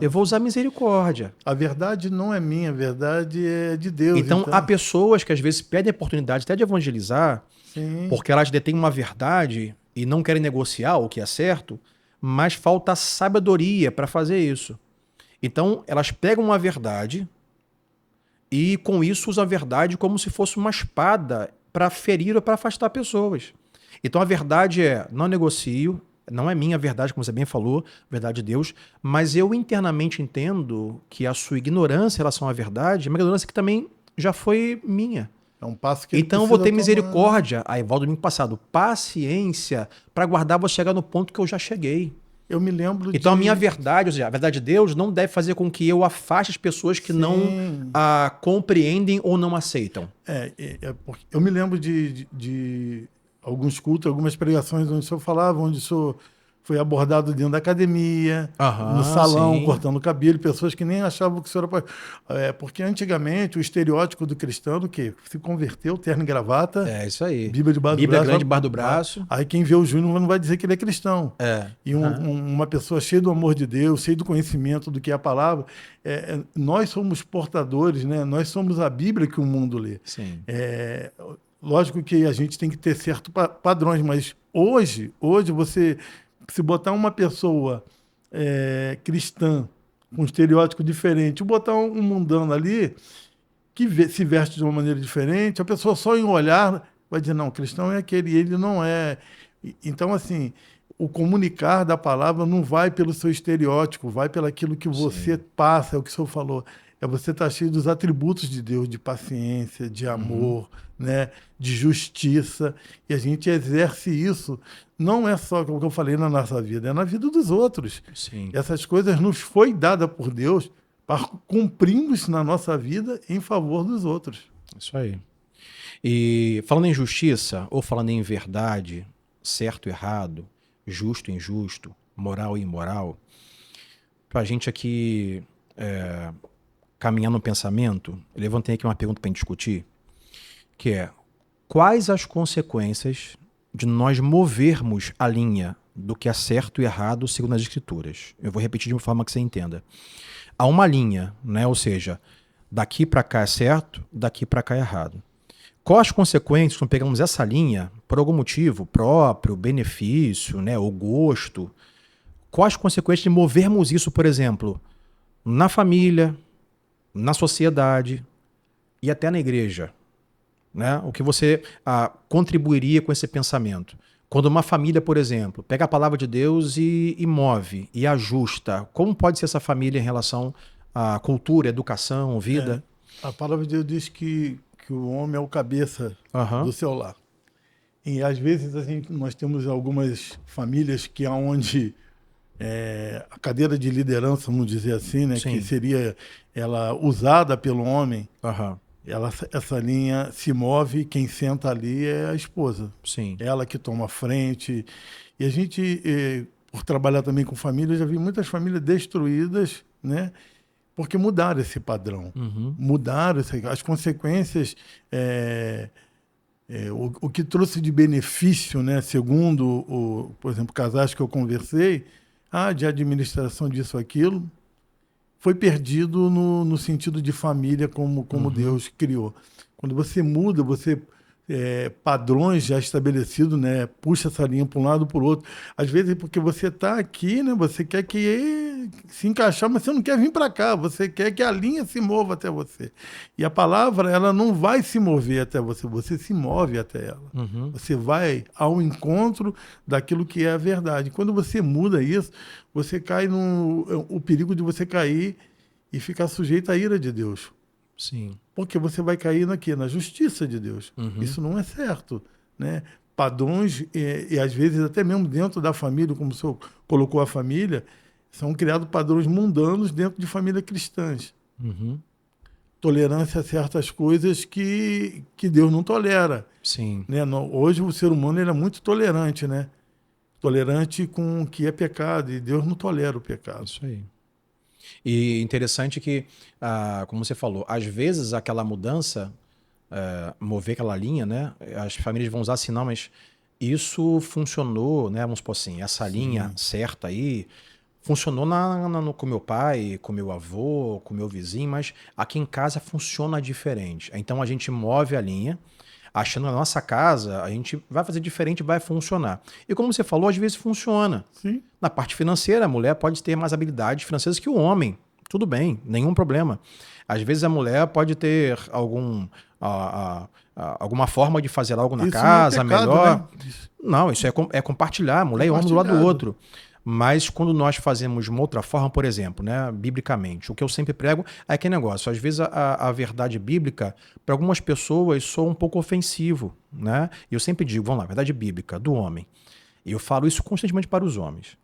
eu vou usar misericórdia. A verdade não é minha, a verdade é de Deus. Então, há pessoas que às vezes pedem a oportunidade até de evangelizar, Sim. porque elas detêm uma verdade e não querem negociar o que é certo, mas falta sabedoria para fazer isso. Então, elas pegam uma verdade e com isso usam a verdade como se fosse uma espada para ferir ou para afastar pessoas. Então, a verdade é, não negocio, não é minha verdade, como você bem falou, verdade de Deus, mas eu internamente entendo que a sua ignorância em relação à verdade é uma ignorância que também já foi minha. É um passo que então eu vou ter misericórdia, aí volta do domingo passado, paciência para guardar você chegar no ponto que eu já cheguei. Eu me lembro então a minha verdade, ou seja, a verdade de Deus não deve fazer com que eu afaste as pessoas que não compreendem ou não aceitam. Eu me lembro de alguns cultos, algumas pregações onde o senhor falava, onde o senhor foi abordado dentro da academia, no salão, cortando o cabelo, pessoas que nem achavam que o senhor era... porque antigamente o estereótipo do cristão, do que se converteu, terno e gravata, isso aí. Bíblia debaixo Bíblia do braço, grande debaixo do braço. Aí quem vê o Júnior não vai dizer que ele é cristão. E uma pessoa cheia do amor de Deus, cheia do conhecimento do que é a palavra, nós somos portadores, né? Nós somos a Bíblia que o mundo lê. Sim. Lógico que a gente tem que ter certos padrões, mas hoje você... Se botar uma pessoa cristã com um estereótipo diferente, botar um mundano ali que se veste de uma maneira diferente, a pessoa só em olhar vai dizer, não, cristão é aquele, ele não é. Então, assim, o comunicar da palavra não vai pelo seu estereótipo, vai pelo aquilo que você passa, é o que o senhor falou. Você estar cheio dos atributos de Deus, de paciência, de amor, né, de justiça. E a gente exerce isso, não é só o que eu falei na nossa vida, é na vida dos outros. Sim. Essas coisas nos foi dada por Deus para cumprirmos na nossa vida em favor dos outros. Isso aí. E falando em justiça, ou falando em verdade, certo e errado, justo e injusto, moral e imoral, para a gente aqui... caminhar no pensamento, eu levantei aqui uma pergunta para a gente discutir, que é, Quais as consequências de nós movermos a linha do que é certo e errado segundo as escrituras? Eu vou repetir de uma forma que você entenda. Há uma linha, né? Ou seja, daqui para cá é certo, daqui para cá é errado. Quais as consequências quando pegamos essa linha, por algum motivo próprio, benefício, né, ou gosto? Quais as consequências de movermos isso, por exemplo, na família, na sociedade e até na igreja? Né? O que você contribuiria com esse pensamento? Quando uma família, por exemplo, pega a palavra de Deus e move, e ajusta, como pode ser essa família em relação à cultura, educação, vida? A palavra de Deus diz que o homem é o cabeça do seu lar. E às vezes nós temos algumas famílias que onde a cadeira de liderança, vamos dizer assim, né, que seria ela usada pelo homem, essa linha se move, quem senta ali é a esposa. Sim. Ela que toma a frente. E a gente, por trabalhar também com família, já vi muitas famílias destruídas, né? Porque mudaram esse padrão. Mudaram as consequências. O que trouxe de benefício, né? Segundo, por exemplo, casais que eu conversei, de administração disso, aquilo, foi perdido no sentido de família como Deus criou. Quando você muda, você padrões já estabelecidos, né, puxa essa linha para um lado para o outro. Às vezes porque você está aqui, né, você quer que se encaixar, mas você não quer vir para cá, você quer que a linha se mova até você. E a palavra, ela não vai se mover até você, você se move até ela. Você vai ao encontro daquilo que é a verdade. Quando você muda isso, você cai o perigo de você cair e ficar sujeito à ira de Deus. Sim. Porque você vai cair na justiça de Deus. Isso não é certo, né? Padrões, e às vezes até mesmo dentro da família, como o senhor colocou a família, são criados padrões mundanos dentro de famílias cristãs. Tolerância a certas coisas que Deus não tolera. Sim. Né? Hoje o ser humano ele é muito tolerante, né? Tolerante com o que é pecado, e Deus não tolera o pecado. Isso aí. E interessante que, como você falou, às vezes aquela mudança, mover aquela linha, né? As famílias vão usar assim, não, mas isso funcionou, né? Vamos supor assim, essa linha certa aí funcionou com meu pai, com meu avô, com meu vizinho, mas aqui em casa funciona diferente. Então a gente move a linha, achando que na nossa casa a gente vai fazer diferente, vai funcionar. E como você falou, às vezes funciona. Sim. Na parte financeira, a mulher pode ter mais habilidades financeiras que o homem. Tudo bem, nenhum problema. Às vezes a mulher pode ter alguma forma de fazer algo na casa, não é pecado, melhor. né? Não, isso é compartilhar, mulher e homem do lado do outro. Mas quando nós fazemos de uma outra forma, por exemplo, né, biblicamente, o que eu sempre prego é aquele negócio. Às vezes a verdade bíblica, para algumas pessoas, soa um pouco ofensivo. Né? E eu sempre digo, vamos lá, verdade bíblica do homem. E eu falo isso constantemente para os homens.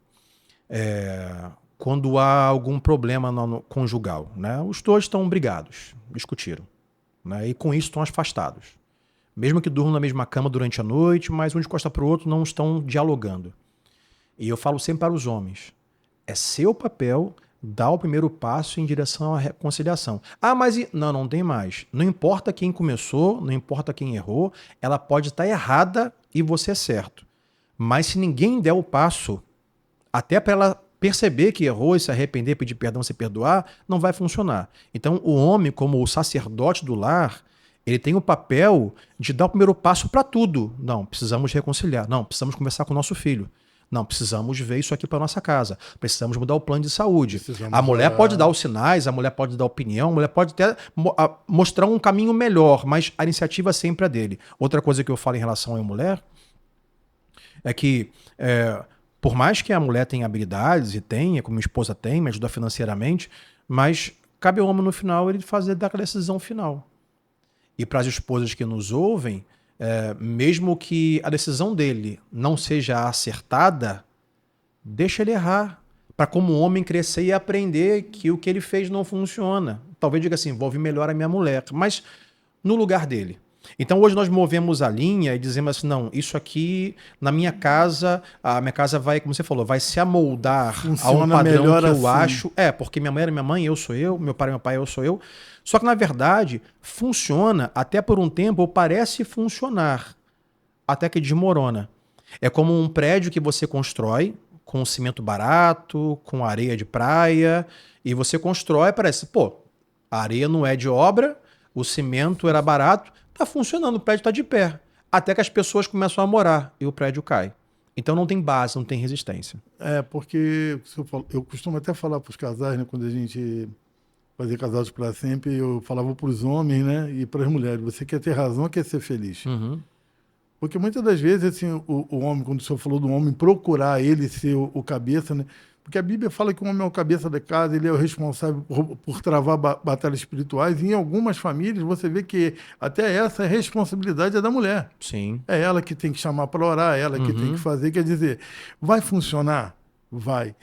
Quando há algum problema no conjugal, né, os dois estão brigados, discutiram. Né, e com isso estão afastados. Mesmo que durmam na mesma cama durante a noite, mas um de costa para o outro não estão dialogando. E eu falo sempre para os homens, é seu papel dar o primeiro passo em direção à reconciliação. Mas não tem mais. Não importa quem começou, não importa quem errou, ela pode estar errada e você é certo. Mas se ninguém der o passo, até para ela perceber que errou e se arrepender, pedir perdão, se perdoar, não vai funcionar. Então o homem, como o sacerdote do lar, ele tem o papel de dar o primeiro passo para tudo. Não, precisamos reconciliar. Não, precisamos conversar com o nosso filho. Não, precisamos ver isso aqui para nossa casa. Precisamos mudar o plano de saúde. A mulher pode dar os sinais, a mulher pode dar opinião, a mulher pode até mostrar um caminho melhor, mas a iniciativa sempre é dele. Outra coisa que eu falo em relação à mulher é que, por mais que a mulher tenha habilidades e tenha, como minha esposa tem, me ajuda financeiramente, mas cabe ao homem no final ele dar aquela decisão final. E para as esposas que nos ouvem, mesmo que a decisão dele não seja acertada, deixa ele errar, para como homem crescer e aprender que o que ele fez não funciona. Talvez diga assim, vou ouvir melhor a minha mulher, mas no lugar dele. Então hoje nós movemos a linha e dizemos assim, não, isso aqui na minha casa, a minha casa vai, como você falou, vai se amoldar a um Funciona padrão melhor que eu assim. acho. Porque minha mãe era minha mãe, eu sou eu, meu pai era meu pai, eu sou eu. Só que na verdade funciona até por um tempo, ou parece funcionar, até que desmorona. É como um prédio que você constrói com cimento barato, com areia de praia, e você constrói, parece, pô, a areia não é de obra, o cimento era barato, tá funcionando, o prédio tá de pé. Até que as pessoas começam a morar e o prédio cai. Então não tem base, não tem resistência. Porque eu costumo até falar para os casais, né, quando a gente fazia Casados para Sempre, eu falava para os homens, né, e para as mulheres, você quer ter razão ou quer ser feliz? Porque muitas das vezes, assim, o homem, quando o senhor falou do homem, procurar ele ser o cabeça, né? Porque a Bíblia fala que o homem é o cabeça da casa, ele é o responsável por travar batalhas espirituais. E em algumas famílias, você vê que até essa responsabilidade é da mulher. Sim. É ela que tem que chamar para orar, é ela que tem que fazer. Quer dizer, vai funcionar? Vai.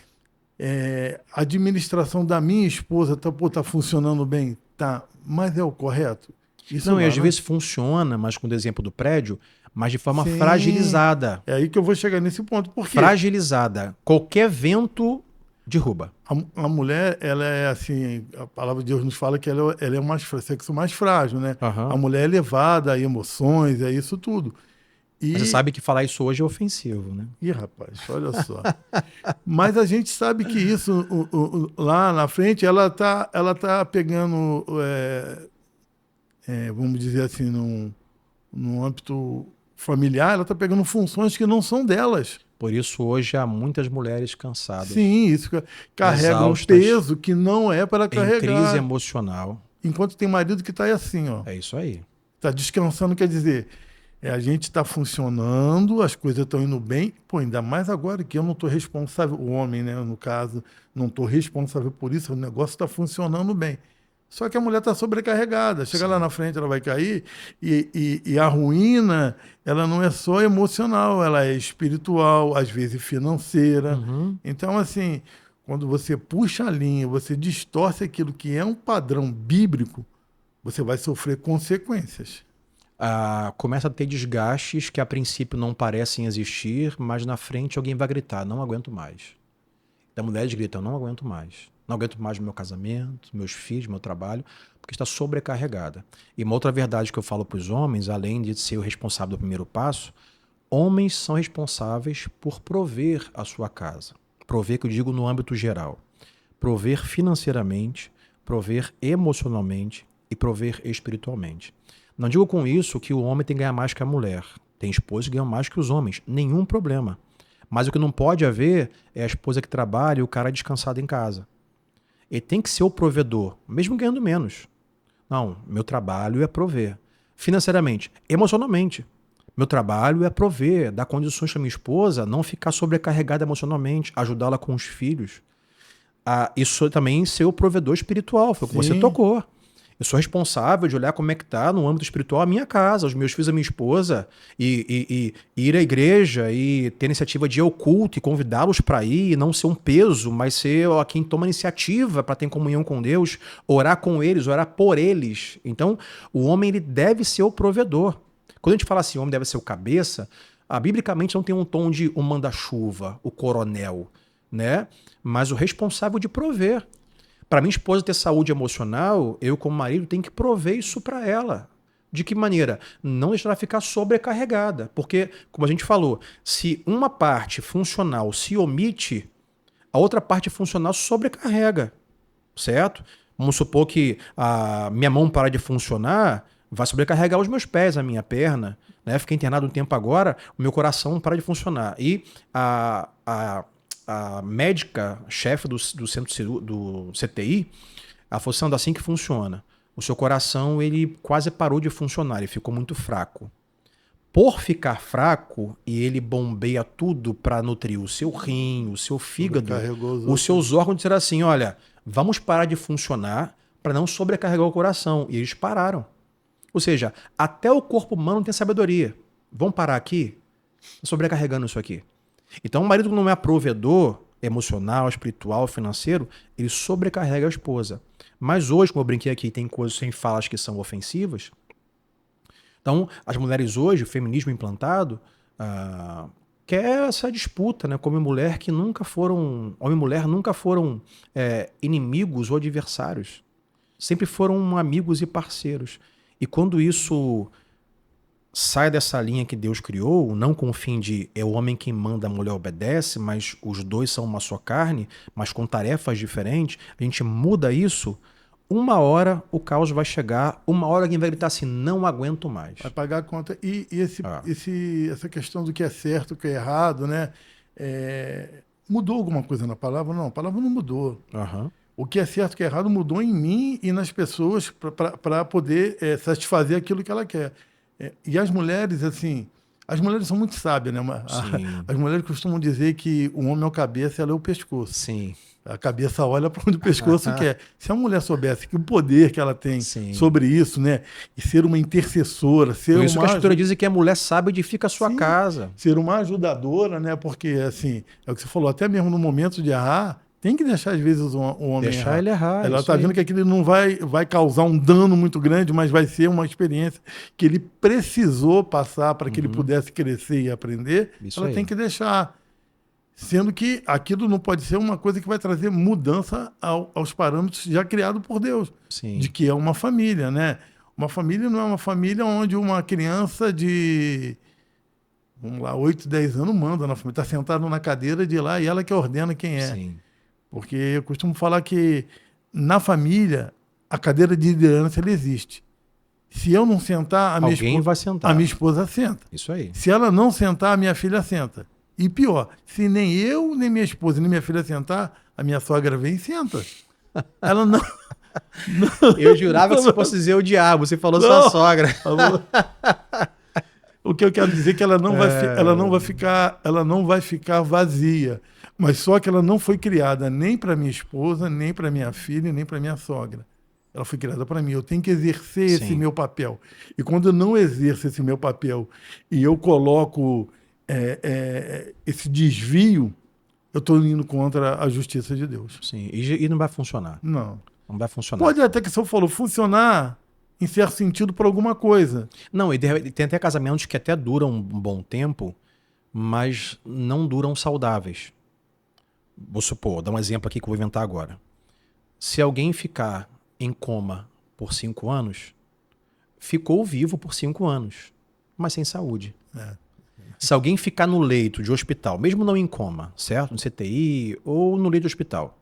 A administração da minha esposa tá funcionando bem? Tá. Mas é o correto? Isso Não, e às né? vezes funciona, mas com o exemplo do prédio, mas de forma Sim. fragilizada. É aí que eu vou chegar nesse ponto. Por quê? Fragilizada. Qualquer vento derruba. A mulher, ela é assim, a palavra de Deus nos fala que ela é o sexo mais frágil, né? Aham. A mulher é levada a emoções, é isso tudo. E... Mas você sabe que falar isso hoje é ofensivo, né? Ih, rapaz, olha só. Mas a gente sabe que isso, lá na frente, ela tá pegando, vamos dizer assim, num âmbito familiar, ela está pegando funções que não são delas. Por isso hoje há muitas mulheres cansadas. Sim, isso carrega exaustas, um peso que não é para carregar. Em crise emocional. Enquanto tem marido que está assim, ó. É isso aí. Está descansando, quer dizer, a gente está funcionando, as coisas estão indo bem. Pô, ainda mais agora que eu não estou responsável, o homem, né, no caso, não estou responsável por isso, o negócio está funcionando bem. Só que a mulher está sobrecarregada. Chega lá na frente, ela vai cair. E a ruína, ela não é só emocional, ela é espiritual, às vezes financeira. Então, assim, quando você puxa a linha, você distorce aquilo que é um padrão bíblico, você vai sofrer consequências. Começa a ter desgastes que a princípio não parecem existir, mas na frente alguém vai gritar, não aguento mais. E a mulher grita, não aguento mais. Não aguento mais o meu casamento, meus filhos, meu trabalho, porque está sobrecarregada. E uma outra verdade que eu falo para os homens, além de ser o responsável do primeiro passo, homens são responsáveis por prover a sua casa. Prover, que eu digo no âmbito geral. Prover financeiramente, prover emocionalmente e prover espiritualmente. Não digo com isso que o homem tem que ganhar mais que a mulher. Tem esposas que ganham mais que os homens. Nenhum problema. Mas o que não pode haver é a esposa que trabalha e o cara descansado em casa. Ele tem que ser o provedor, mesmo ganhando menos. Não, meu trabalho é prover. Financeiramente, emocionalmente. Meu trabalho é prover, dar condições para minha esposa não ficar sobrecarregada emocionalmente, ajudá-la com os filhos. Isso também ser o provedor espiritual, foi o que você tocou. Eu sou responsável de olhar como é que está no âmbito espiritual a minha casa, os meus filhos, a minha esposa, e ir à igreja e ter iniciativa de ir ao culto e convidá-los para ir, e não ser um peso, mas ser quem toma iniciativa para ter comunhão com Deus, orar com eles, orar por eles. Então, o homem ele deve ser o provedor. Quando a gente fala assim, o homem deve ser o cabeça, biblicamente não tem um tom de o manda-chuva, o coronel, né? Mas o responsável de prover. Para minha esposa ter saúde emocional, eu como marido tenho que prover isso para ela. De que maneira? Não deixar ela ficar sobrecarregada. Porque, como a gente falou, se uma parte funcional se omite, a outra parte funcional sobrecarrega. Certo? Vamos supor que a minha mão para de funcionar, vai sobrecarregar os meus pés, a minha perna. Né? Fiquei internado um tempo agora, o meu coração para de funcionar. E a médica, chefe do centro do CTI, ela falou assim, assim que funciona. O seu coração ele quase parou de funcionar, ele ficou muito fraco. Por ficar fraco, e ele bombeia tudo para nutrir o seu rim, o seu fígado, os seus órgãos disseram assim, olha, vamos parar de funcionar para não sobrecarregar o coração. E eles pararam. Ou seja, até o corpo humano tem sabedoria. Vamos parar aqui? Sobrecarregando isso aqui. Então, o marido não é provedor emocional, espiritual, financeiro, ele sobrecarrega a esposa. Mas hoje, como eu brinquei aqui, tem coisas sem falas que são ofensivas. Então, as mulheres hoje, o feminismo implantado, quer essa disputa, né? Como mulher que nunca foram... Homem e mulher nunca foram inimigos ou adversários. Sempre foram amigos e parceiros. E quando isso sai dessa linha que Deus criou, não com o fim de é o homem quem manda, a mulher obedece, mas os dois são uma só carne, mas com tarefas diferentes, a gente muda isso, uma hora o caos vai chegar, uma hora alguém vai gritar assim, não aguento mais. Vai pagar a conta. E essa questão do que é certo, o que é errado, né? Mudou alguma coisa na palavra? Não, a palavra não mudou. Uhum. O que é certo, o que é errado mudou em mim e nas pessoas para poder satisfazer aquilo que ela quer. E as mulheres, assim, as mulheres são muito sábias, né? As mulheres costumam dizer que o homem é o cabeça e ela é o pescoço. Sim. A cabeça olha para onde o pescoço quer. Se a mulher soubesse que o poder que ela tem Sim. sobre isso, né? E ser uma intercessora, ser Por isso uma... que a escritura diz que a mulher sábia edifica a sua casa. Ser uma ajudadora, né? Porque, assim, é o que você falou, até mesmo no momento de errar, tem que deixar, às vezes, o homem deixar errar. ele errar. Ela está vendo que aquilo não vai causar um dano muito grande, mas vai ser uma experiência que ele precisou passar para que ele pudesse crescer e aprender. Isso ela aí. tem que deixar. Sendo que aquilo não pode ser uma coisa que vai trazer mudança aos parâmetros já criados por Deus. Sim. De que é uma família, né? Uma família não é uma família onde uma criança de... Vamos lá, 8, 10 anos manda na família. Está sentado na cadeira de lá e ela que ordena quem é. Sim. Porque eu costumo falar que na família a cadeira de liderança ela existe. Se eu não sentar, Alguém vai sentar. A minha esposa senta. Isso aí. Se ela não sentar, a minha filha senta. E pior, se nem eu, nem minha esposa, nem minha filha sentar, a minha sogra vem e senta. Ela não... Eu jurava que você fosse dizer o diabo, você falou sua sogra. O que eu quero dizer é que ela não vai ficar vazia. Mas só que ela não foi criada nem para minha esposa, nem para minha filha, nem para minha sogra. Ela foi criada para mim. Eu tenho que exercer esse meu papel. E quando eu não exerço esse meu papel e eu coloco esse desvio, eu estou indo contra a justiça de Deus. Sim, e não vai funcionar. Não. Não vai funcionar. Pode até que, se eu falou, funcionar em certo sentido para alguma coisa. Não, e tem até casamentos que até duram um bom tempo, mas não duram saudáveis. Vou supor, vou dar um exemplo aqui que eu vou inventar agora. Se alguém ficar em coma por 5 anos, ficou vivo por 5 anos, mas sem saúde. Se alguém ficar no leito de hospital, mesmo não em coma, certo? No CTI ou no leito de hospital,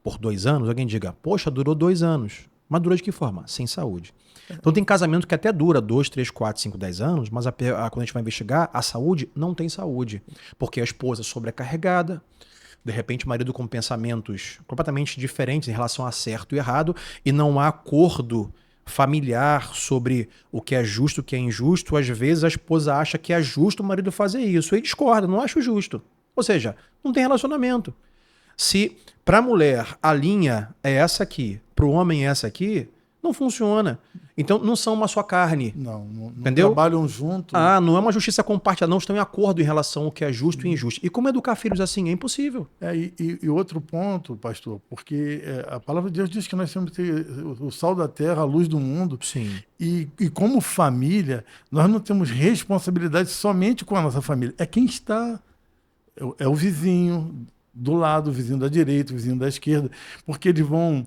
por 2 anos, alguém diga, poxa, durou 2 anos. Mas durou de que forma? Sem saúde. Então tem casamento que até dura 2, 3, 4, 5, 10 anos, mas quando a gente vai investigar, a saúde não tem saúde. Porque a esposa é sobrecarregada, de repente o marido com pensamentos completamente diferentes em relação a certo e errado, e não há acordo familiar sobre o que é justo e o que é injusto. Às vezes a esposa acha que é justo o marido fazer isso e discorda, não acha justo. Ou seja, não tem relacionamento. Se para a mulher a linha é essa aqui, para o homem é essa aqui, não funciona. Então não são uma só carne. Não entendeu? Trabalham juntos. Não é uma justiça compartilhada, não estão em acordo em relação ao que é justo e injusto. E como educar filhos assim? É impossível. E outro ponto, pastor, porque a palavra de Deus diz que nós temos que ter o sal da terra, a luz do mundo. Sim. E como família, nós não temos responsabilidade somente com a nossa família. É quem está, é o vizinho do lado, o vizinho da direita, o vizinho da esquerda, porque eles vão...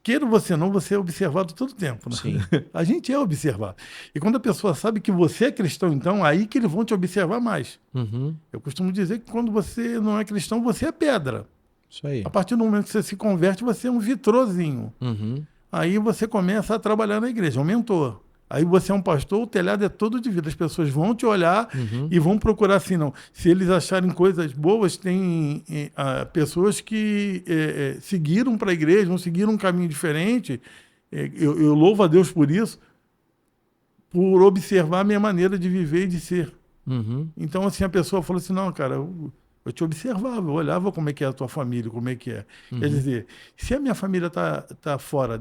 Queira você não, você é observado todo o tempo. Né? Sim. A gente é observado. E quando a pessoa sabe que você é cristão, então, aí que eles vão te observar mais. Uhum. Eu costumo dizer que quando você não é cristão, você é pedra. Isso aí. A partir do momento que você se converte, você é um vitrozinho. Uhum. Aí você começa a trabalhar na igreja, é um mentor. Aí você é um pastor, o telhado é todo de vida. As pessoas vão te olhar e vão procurar assim, não. Se eles acharem coisas boas, tem pessoas que seguiram para a igreja, não seguiram um caminho diferente. Eu louvo a Deus por isso, por observar a minha maneira de viver e de ser. Uhum. Então, assim, a pessoa falou assim, não, cara, eu te observava, eu olhava como é que é a tua família, como é que é. Quer dizer, se a minha família tá fora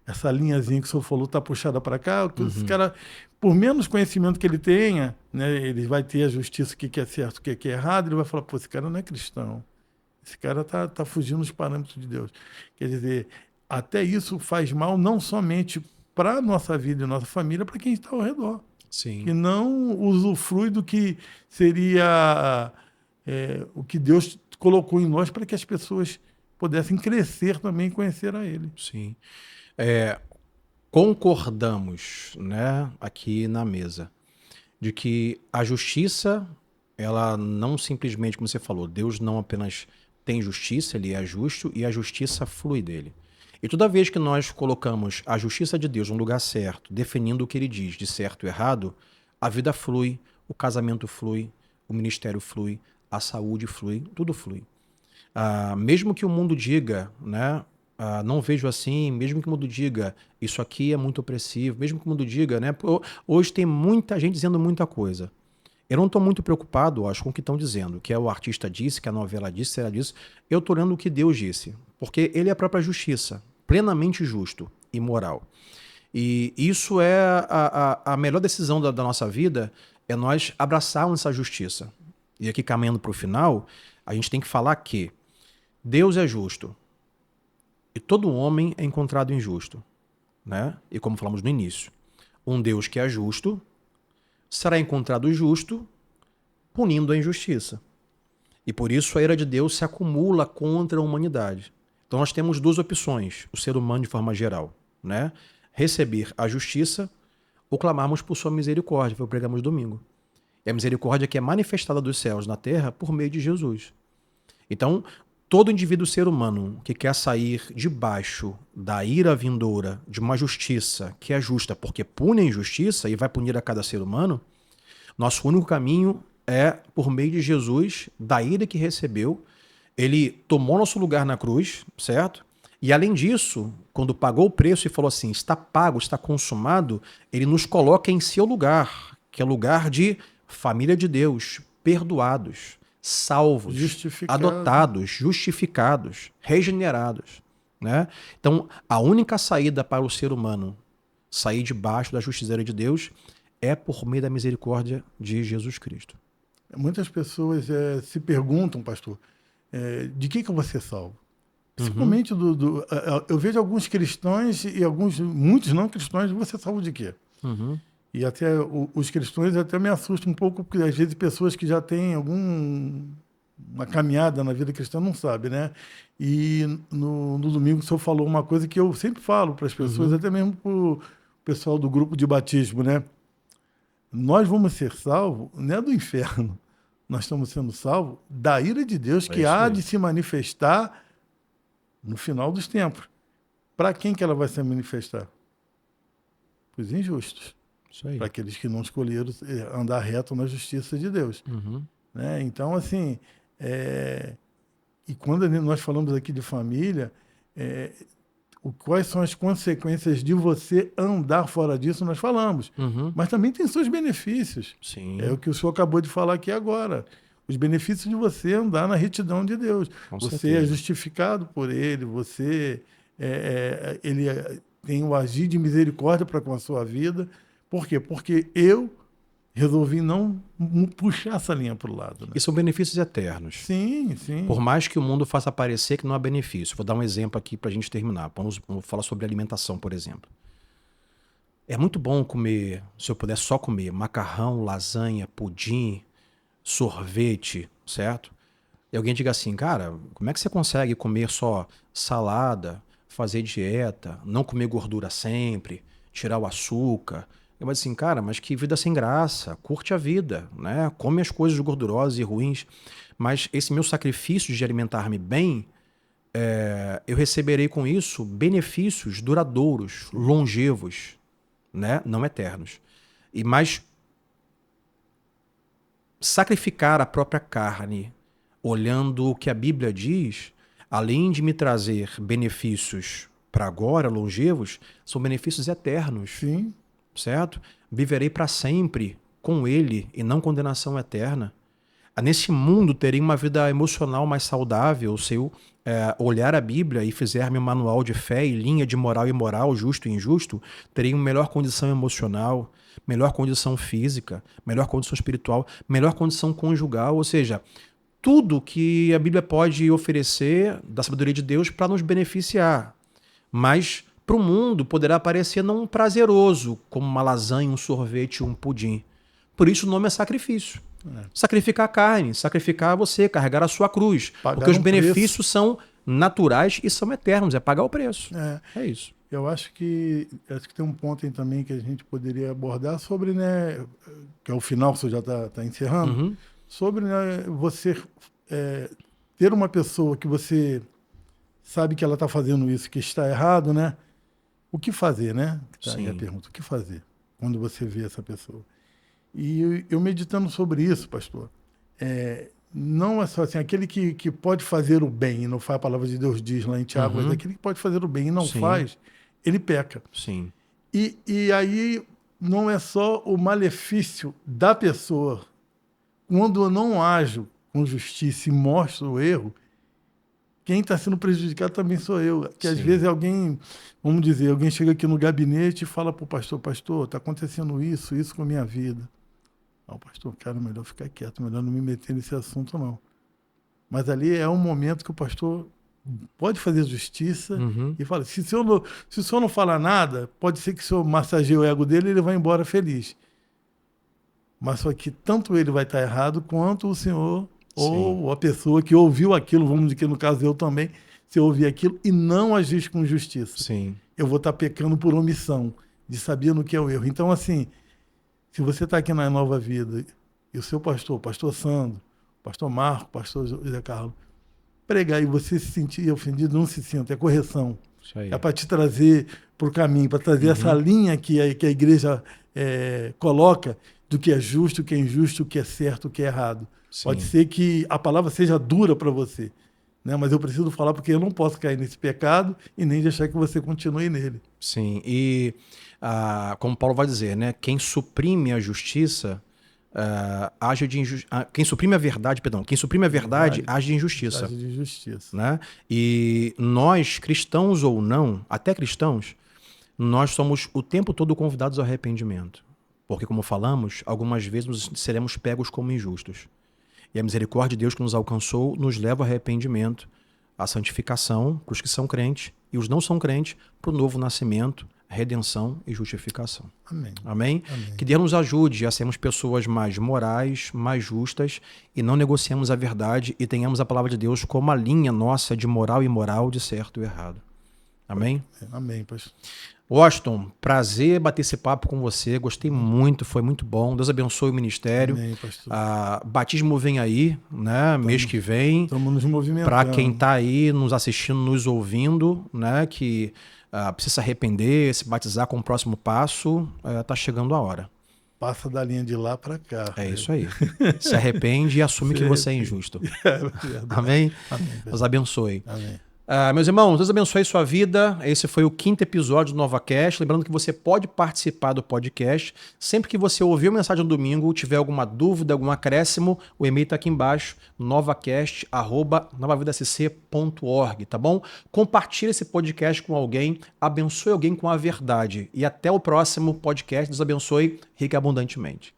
essa linhazinha que o senhor falou, tá puxada para cá, esse cara, por menos conhecimento que ele tenha, né, ele vai ter a justiça, o que é certo, o que é errado, ele vai falar, pô, esse cara não é cristão. Esse cara tá fugindo dos parâmetros de Deus. Quer dizer, até isso faz mal não somente para a nossa vida e nossa família, para quem está ao redor. Sim. que não usufrui do que seria o que Deus colocou em nós para que as pessoas pudessem crescer também e conhecer a Ele. Sim. Concordamos, né, aqui na mesa, de que a justiça, ela não simplesmente, como você falou, Deus não apenas tem justiça, ele é justo e a justiça flui dele. E toda vez que nós colocamos a justiça de Deus no lugar certo, definindo o que ele diz de certo e errado, a vida flui, o casamento flui, o ministério flui, a saúde flui, tudo flui. Mesmo que o mundo diga, né, não vejo assim, mesmo que o mundo diga, isso aqui é muito opressivo, mesmo que o mundo diga, né, hoje tem muita gente dizendo muita coisa. Eu não estou muito preocupado, acho, com o que estão dizendo, que é o artista disse, que a novela disse, ela disse. Eu estou lendo o que Deus disse, porque ele é a própria justiça, plenamente justo e moral. E isso é a melhor decisão da nossa vida, é nós abraçarmos essa justiça. E aqui, caminhando para o final, a gente tem que falar que Deus é justo e todo homem é encontrado injusto, né? E como falamos no início, um Deus que é justo será encontrado justo punindo a injustiça. E por isso a ira de Deus se acumula contra a humanidade. Então nós temos duas opções, o ser humano de forma geral, né? Receber a justiça ou clamarmos por sua misericórdia, foi o que pregamos domingo. E a misericórdia que é manifestada dos céus na terra por meio de Jesus. Então, todo indivíduo ser humano que quer sair debaixo da ira vindoura de uma justiça que é justa porque pune a injustiça e vai punir a cada ser humano, nosso único caminho é por meio de Jesus, da ira que recebeu. Ele tomou nosso lugar na cruz, certo? E além disso, quando pagou o preço e falou assim, está pago, está consumado, ele nos coloca em seu lugar, que é lugar de família de Deus, perdoados, salvos, adotados, justificados, regenerados, né? Então, a única saída para o ser humano sair debaixo da justiça de Deus é por meio da misericórdia de Jesus Cristo. Muitas pessoas se perguntam, pastor, de que eu vou ser salvo? Principalmente eu vejo alguns cristãos e muitos não cristãos, você salvo de quê? E até os cristãos até me assustam um pouco, porque às vezes pessoas que já têm uma caminhada na vida cristã não sabem, né? E no domingo o senhor falou uma coisa que eu sempre falo para as pessoas, até mesmo para o pessoal do grupo de batismo, né? Nós vamos ser salvos, não é do inferno, nós estamos sendo salvos da ira de Deus que há de se manifestar no final dos tempos. Para quem que ela vai se manifestar? Para os injustos. Para aqueles que não escolheram andar reto na justiça de Deus. Né? Então, assim, e quando nós falamos aqui de família, quais são as consequências de você andar fora disso, nós falamos. Mas também tem seus benefícios. Sim. É o que o senhor acabou de falar aqui agora. Os benefícios de você andar na retidão de Deus. Você é justificado por Ele, Ele tem o agir de misericórdia para com a sua vida. Por quê? Porque eu resolvi não puxar essa linha para o lado. Né? E são benefícios eternos. Sim, sim. Por mais que o mundo faça parecer que não há benefício. Vou dar um exemplo aqui para a gente terminar. Vamos falar sobre alimentação, por exemplo. É muito bom comer, se eu puder só comer, macarrão, lasanha, pudim, sorvete, certo? E alguém diga assim, cara, como é que você consegue comer só salada, fazer dieta, não comer gordura sempre, tirar o açúcar? Eu vou dizer assim, cara, mas que vida sem graça, curte a vida, né? Come as coisas gordurosas e ruins, mas esse meu sacrifício de alimentar-me bem, eu receberei com isso benefícios duradouros, longevos, né? Não eternos. Mas sacrificar a própria carne, olhando o que a Bíblia diz, além de me trazer benefícios para agora, longevos, são benefícios eternos. Sim. Certo? Viverei para sempre com Ele e não condenação eterna. Nesse mundo, terei uma vida emocional mais saudável se eu olhar a Bíblia e fizer meu manual de fé e linha de moral e imoral, justo e injusto, terei uma melhor condição emocional, melhor condição física, melhor condição espiritual, melhor condição conjugal, ou seja, tudo que a Bíblia pode oferecer da sabedoria de Deus para nos beneficiar. Mas para o mundo poderá parecer não prazeroso, como uma lasanha, um sorvete, um pudim. Por isso o nome é sacrifício. Sacrificar a carne, sacrificar você, carregar a sua cruz. Pagar porque os um benefícios preço. são naturais e são eternos. É pagar o preço. É isso. Eu acho que tem um ponto aí também que a gente poderia abordar sobre, né, que é o final, que o senhor já está encerrando, sobre, né, você ter uma pessoa que você sabe que ela está fazendo isso, que está errado, né? O que fazer, né? Tá aí a pergunta, o que fazer quando você vê essa pessoa? E eu meditando sobre isso, pastor, não é só assim, aquele que pode fazer o bem, e não faz, a palavra de Deus diz lá em Tiago, mas aquele que pode fazer o bem e não faz, ele peca. Sim. E aí não é só o malefício da pessoa. Quando eu não ajo com justiça e mostro o erro, quem está sendo prejudicado também sou eu. Que às vezes alguém, vamos dizer, alguém chega aqui no gabinete e fala para o pastor, está acontecendo isso com a minha vida. O pastor, cara, melhor ficar quieto, melhor não me meter nesse assunto, não. Mas ali é um momento que o pastor pode fazer justiça e fala, se o senhor não falar nada, pode ser que o senhor massageie o ego dele e ele vai embora feliz. Mas só que tanto ele vai estar errado quanto o senhor ou a pessoa que ouviu aquilo, vamos dizer que no caso eu também, se eu ouvir aquilo e não agir com justiça. Sim. Eu vou estar pecando por omissão, de saber no que é o erro. Então, assim, se você está aqui na Nova Vida e o seu pastor Sandro, pastor Marco, pastor José Carlos, pregar e você se sentir ofendido, não se sinta, é correção. Isso aí. É para te trazer para o caminho, para trazer essa linha que a igreja coloca do que é justo, o que é injusto, o que é certo, o que é errado. Sim. Pode ser que a palavra seja dura para você, né? Mas eu preciso falar porque eu não posso cair nesse pecado e nem deixar que você continue nele. Sim, e como Paulo vai dizer, né? Quem suprime a justiça age de injustiça. Quem suprime a verdade, age de injustiça. Age de injustiça. Né? E nós, cristãos ou não, até cristãos, nós somos o tempo todo convidados ao arrependimento. Porque, como falamos, algumas vezes nos seremos pegos como injustos. E a misericórdia de Deus que nos alcançou nos leva ao arrependimento, à santificação para os que são crentes e os não são crentes para o novo nascimento, redenção e justificação. Amém. Amém? Que Deus nos ajude a sermos pessoas mais morais, mais justas e não negociemos a verdade e tenhamos a palavra de Deus como a linha nossa de moral e imoral, de certo e errado. Amém? Amém, pastor. Washington, prazer bater esse papo com você. Gostei muito, foi muito bom. Deus abençoe o ministério. Amém, pastor. Batismo vem aí, né? Mês que vem. Estamos nos movimentando. Para quem está aí nos assistindo, nos ouvindo, né? Que precisa se arrepender, se batizar com o próximo passo, tá chegando a hora. Passa da linha de lá para cá. É isso aí. Se arrepende e assume que você é injusto. Amém? Amém. Deus abençoe. Amém. Meus irmãos, Deus abençoe sua vida. Esse foi o 5º episódio do NovaCast. Lembrando que você pode participar do podcast. Sempre que você ouvir a mensagem no domingo, tiver alguma dúvida, algum acréscimo, o e-mail está aqui embaixo, novacast@novavidascc.org, tá bom? Compartilhe esse podcast com alguém, abençoe alguém com a verdade. E até o próximo podcast. Deus abençoe rica e abundantemente.